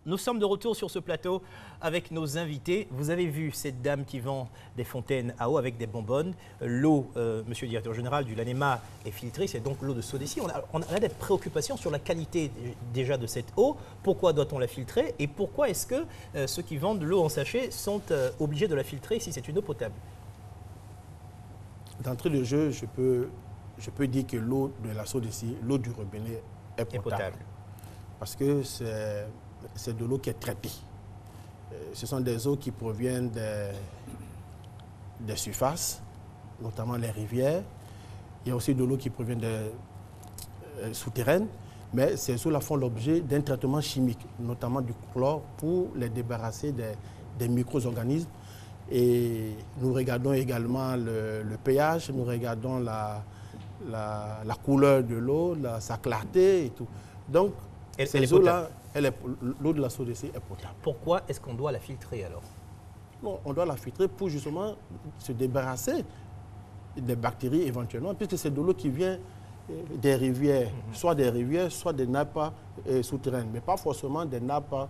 Nous sommes de retour sur ce plateau avec nos invités. Vous avez vu cette dame qui vend des fontaines à eau avec des bonbonnes. L'eau, monsieur le directeur général du LANEMA, est filtrée, c'est donc l'eau de Sodeci. On a des préoccupations sur la qualité déjà de cette eau. Pourquoi doit-on la filtrer? Et pourquoi est-ce que ceux qui vendent l'eau en sachet sont obligés de la filtrer si c'est une eau potable? D'entrée de jeu, je peux dire que l'eau de la Sodeci, l'eau du robinet est potable. Parce que c'est de l'eau qui est traitée. Ce sont des eaux qui proviennent des surfaces, notamment les rivières. Il y a aussi de l'eau qui provient des souterraines, mais ces eaux-là font l'objet d'un traitement chimique, notamment du chlore, pour les débarrasser des micro-organismes. Et nous regardons également le pH, nous regardons la couleur de l'eau, sa clarté et tout. Donc, ces eaux-là, l'eau de la Sodeci est potable. Pourquoi est-ce qu'on doit la filtrer alors? Bon, on doit la filtrer pour justement se débarrasser des bactéries éventuellement, puisque c'est de l'eau qui vient des rivières, soit des nappes souterraines, mais pas forcément des nappes.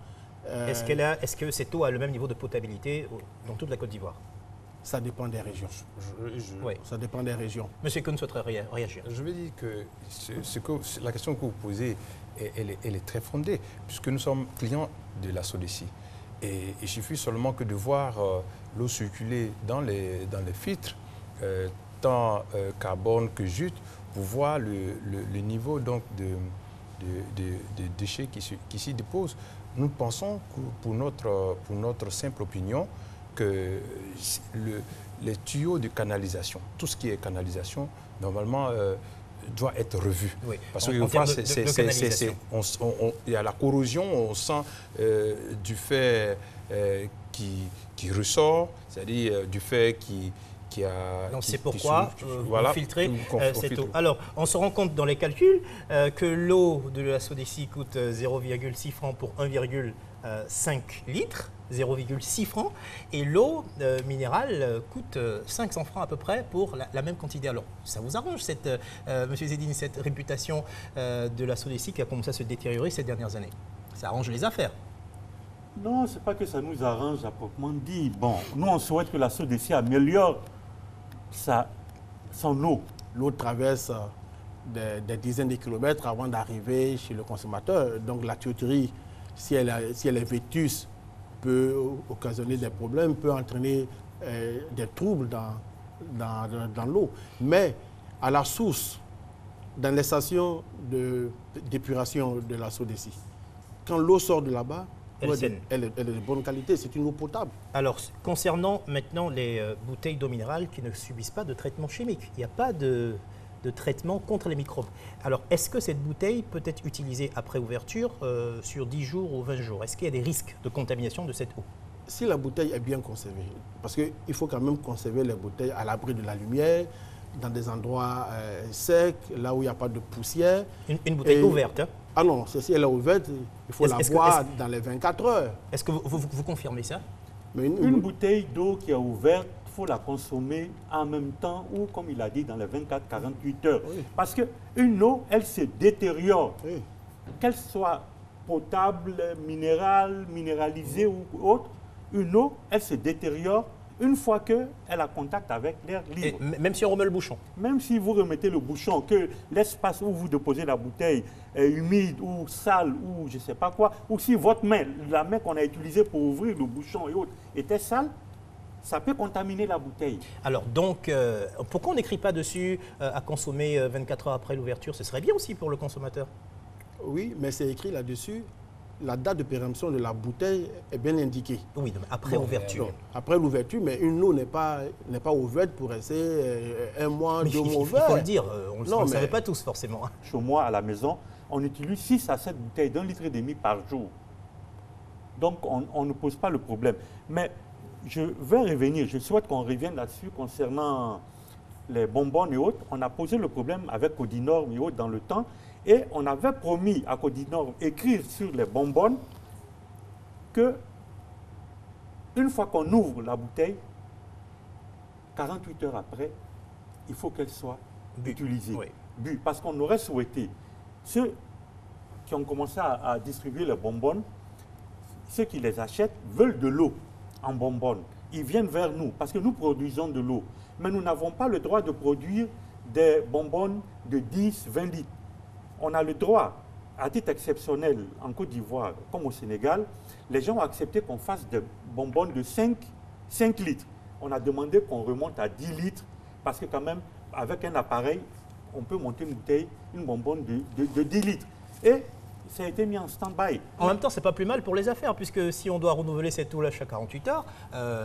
Est-ce que cette eau a le même niveau de potabilité dans toute la Côte d'Ivoire? Ça dépend des régions. Oui. Ça dépend des régions. Monsieur Kuhn souhaiterait réagir. Je veux dire que, la question que vous posez, elle est très fondée, puisque nous sommes clients de la Sodeci. Et il suffit seulement que de voir l'eau circuler dans les filtres, tant carbone que jute, pour voir le niveau donc, de déchets qui s'y déposent. Nous pensons que pour notre simple opinion, que les tuyaux de canalisation, tout ce qui est canalisation, normalement, doit être revu. Oui. Parce qu'il y a la corrosion, on sent du fait qui ressort, c'est-à-dire du fait qui a... Donc c'est pourquoi vous filtrez cette eau. Alors, on se rend compte dans les calculs que l'eau de la Sodeci coûte 0,6 francs pour 1,5 litres. 0,6 francs, et l'eau minérale coûte 500 francs à peu près pour la même quantité. Alors, ça vous arrange, Monsieur Zedine, cette réputation de la Sodeci qui a commencé à se détériorer ces dernières années? Ça arrange les affaires? Non, ce n'est pas que ça nous arrange à proprement dit. Bon, nous, on souhaite que la Sodeci améliore son eau. L'eau traverse des dizaines de kilomètres avant d'arriver chez le consommateur. Donc, la tuyauterie, si elle est vétuste, peut occasionner des problèmes, peut entraîner des troubles dans l'eau. Mais à la source, dans les stations d'épuration de la SODECI, quand l'eau sort de là-bas, elle est de bonne qualité, c'est une eau potable. Alors, concernant maintenant les bouteilles d'eau minérale qui ne subissent pas de traitement chimique, il n'y a pas de traitement contre les microbes. Alors, est-ce que cette bouteille peut être utilisée après ouverture sur 10 jours ou 20 jours? Est-ce qu'il y a des risques de contamination de cette eau? Si la bouteille est bien conservée, parce qu'il faut quand même conserver les bouteilles à l'abri de la lumière, dans des endroits secs, là où il n'y a pas de poussière. Une bouteille ouverte, hein? Ah non, si elle est ouverte, il faut la boire dans les 24 heures. Est-ce que vous confirmez ça? Mais une bouteille d'eau qui est ouverte, il faut la consommer en même temps ou, comme il a dit, dans les 24-48 heures. Oui. Parce qu'une eau, elle se détériore. Oui. Qu'elle soit potable, minérale, minéralisée ou autre, une eau, elle se détériore une fois qu'elle a contact avec l'air libre. Et même si on remet le bouchon? Même si vous remettez le bouchon, que l'espace où vous déposez la bouteille est humide ou sale ou je ne sais pas quoi, ou si votre main, la main qu'on a utilisée pour ouvrir le bouchon et autres, était sale, ça peut contaminer la bouteille. Alors donc, pourquoi on n'écrit pas dessus à consommer 24 heures après l'ouverture? Ce serait bien aussi pour le consommateur. Oui, mais c'est écrit là-dessus. La date de péremption de la bouteille est bien indiquée. Oui, après ouverture. Après l'ouverture, mais une eau n'est pas ouverte pour rester un mois, 2 mois ouverte. Il faut le dire, on ne le savait pas tous forcément. Chez moi, à la maison, on utilise 6 à 7 bouteilles d'1,5 litre par jour. Donc, on ne pose pas le problème. Mais je vais revenir, je souhaite qu'on revienne là-dessus concernant les bonbons et autres. On a posé le problème avec Codinor et autres dans le temps. Et on avait promis à Codinor écrire sur les bonbonnes que une fois qu'on ouvre la bouteille, 48 heures après, il faut qu'elle soit utilisée. Oui. Parce qu'on aurait souhaité, ceux qui ont commencé à distribuer les bonbonnes, ceux qui les achètent veulent de l'eau en bonbonnes. Ils viennent vers nous parce que nous produisons de l'eau. Mais nous n'avons pas le droit de produire des bonbonnes de 10, 20 litres. On a le droit, à titre exceptionnel, en Côte d'Ivoire, comme au Sénégal, les gens ont accepté qu'on fasse des bonbonnes de 5 litres. On a demandé qu'on remonte à 10 litres, parce que quand même, avec un appareil, on peut monter une bouteille, une bonbonne de 10 litres. Et ça a été mis en stand-by. En même temps, ce n'est pas plus mal pour les affaires, puisque si on doit renouveler cette eau-là chaque 48 heures,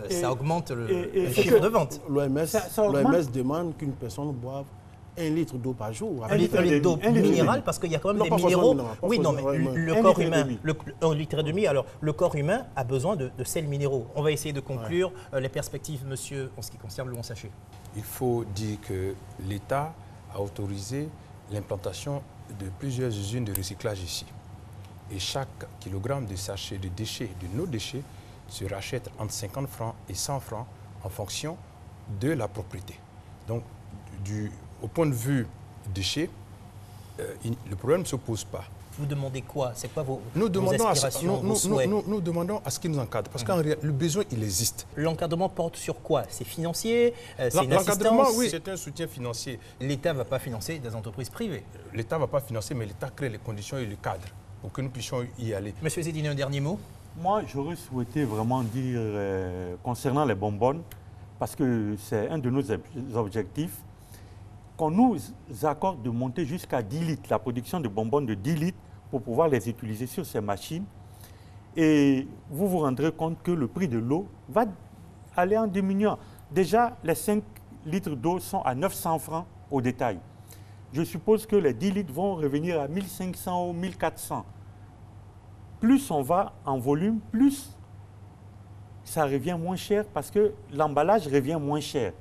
ça augmente le chiffre de vente. L'OMS demande qu'une personne boive 1 litre d'eau par jour. 1 litre d'eau minérale, parce qu'il y a quand même des minéraux. Oui, non, mais le corps humain, 1,5 litre, alors le corps humain a besoin de sels minéraux. On va essayer de conclure les perspectives, monsieur, en ce qui concerne le sachet. Il faut dire que l'État a autorisé l'implantation de plusieurs usines de recyclage ici. Et chaque kilogramme de sachets de déchets, de nos déchets, se rachète entre 50 francs et 100 francs en fonction de la propriété. Donc, au point de vue déchets, le problème ne se pose pas. Vous demandez quoi? C'est quoi vos aspirations, vos souhaits? Nous demandons à ce qu'ils nous encadrent, parce que le besoin, il existe. L'encadrement porte sur quoi? C'est financier? C'est une L'encadrement, assistance? oui, c'est un soutien financier. L'État ne va pas financer des entreprises privées? L'État ne va pas financer, mais l'État crée les conditions et le cadre pour que nous puissions y aller. Monsieur Zedine, un dernier mot? Moi, j'aurais souhaité vraiment dire, concernant les bonbonnes, parce que c'est un de nos objectifs, qu'on nous accorde de monter jusqu'à 10 litres, la production de bonbonnes de 10 litres pour pouvoir les utiliser sur ces machines. Et vous vous rendrez compte que le prix de l'eau va aller en diminuant. Déjà, les 5 litres d'eau sont à 900 francs au détail. Je suppose que les 10 litres vont revenir à 1500 ou 1400. Plus on va en volume, plus ça revient moins cher parce que l'emballage revient moins cher.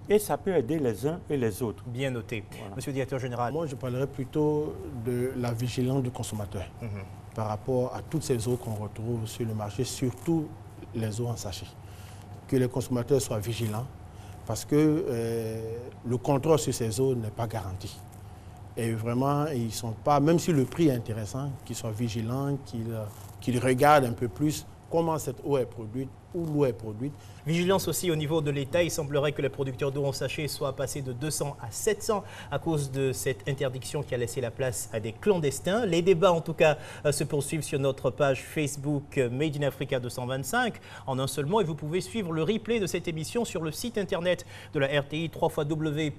Et ça peut aider les uns et les autres. Bien noté. Voilà. Monsieur le directeur général. Moi, je parlerai plutôt de la vigilance du consommateur par rapport à toutes ces eaux qu'on retrouve sur le marché, surtout les eaux en sachet. Que les consommateurs soient vigilants parce que le contrôle sur ces eaux n'est pas garanti. Et vraiment, ils sont pas, même si le prix est intéressant, qu'ils soient vigilants, qu'ils regardent un peu plus comment cette eau est produite où l'eau est produite. Vigilance aussi au niveau de l'État. Il semblerait que les producteurs d'eau en sachet soient passés de 200 à 700 à cause de cette interdiction qui a laissé la place à des clandestins. Les débats en tout cas se poursuivent sur notre page Facebook Made in Africa 225 en un seul mot, et vous pouvez suivre le replay de cette émission sur le site internet de la RTI www.rti.ci.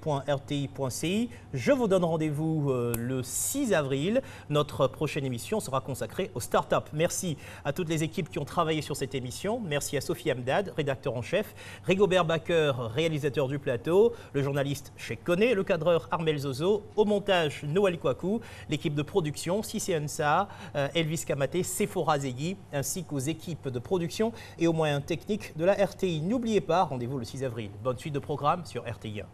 Je vous donne rendez-vous le 6 avril. Notre prochaine émission sera consacrée aux startups. Merci à toutes les équipes qui ont travaillé sur cette émission. Merci à Sophie Amdad, rédacteur en chef, Rigobert Baker, réalisateur du plateau, le journaliste Cheikh Koné, le cadreur Armel Zozo, au montage Noël Kouakou, l'équipe de production Sissé Ansa, Elvis Kamaté, Sephora Zegui, ainsi qu'aux équipes de production et aux moyens techniques de la RTI. N'oubliez pas, rendez-vous le 6 avril. Bonne suite de programme sur RTI 1.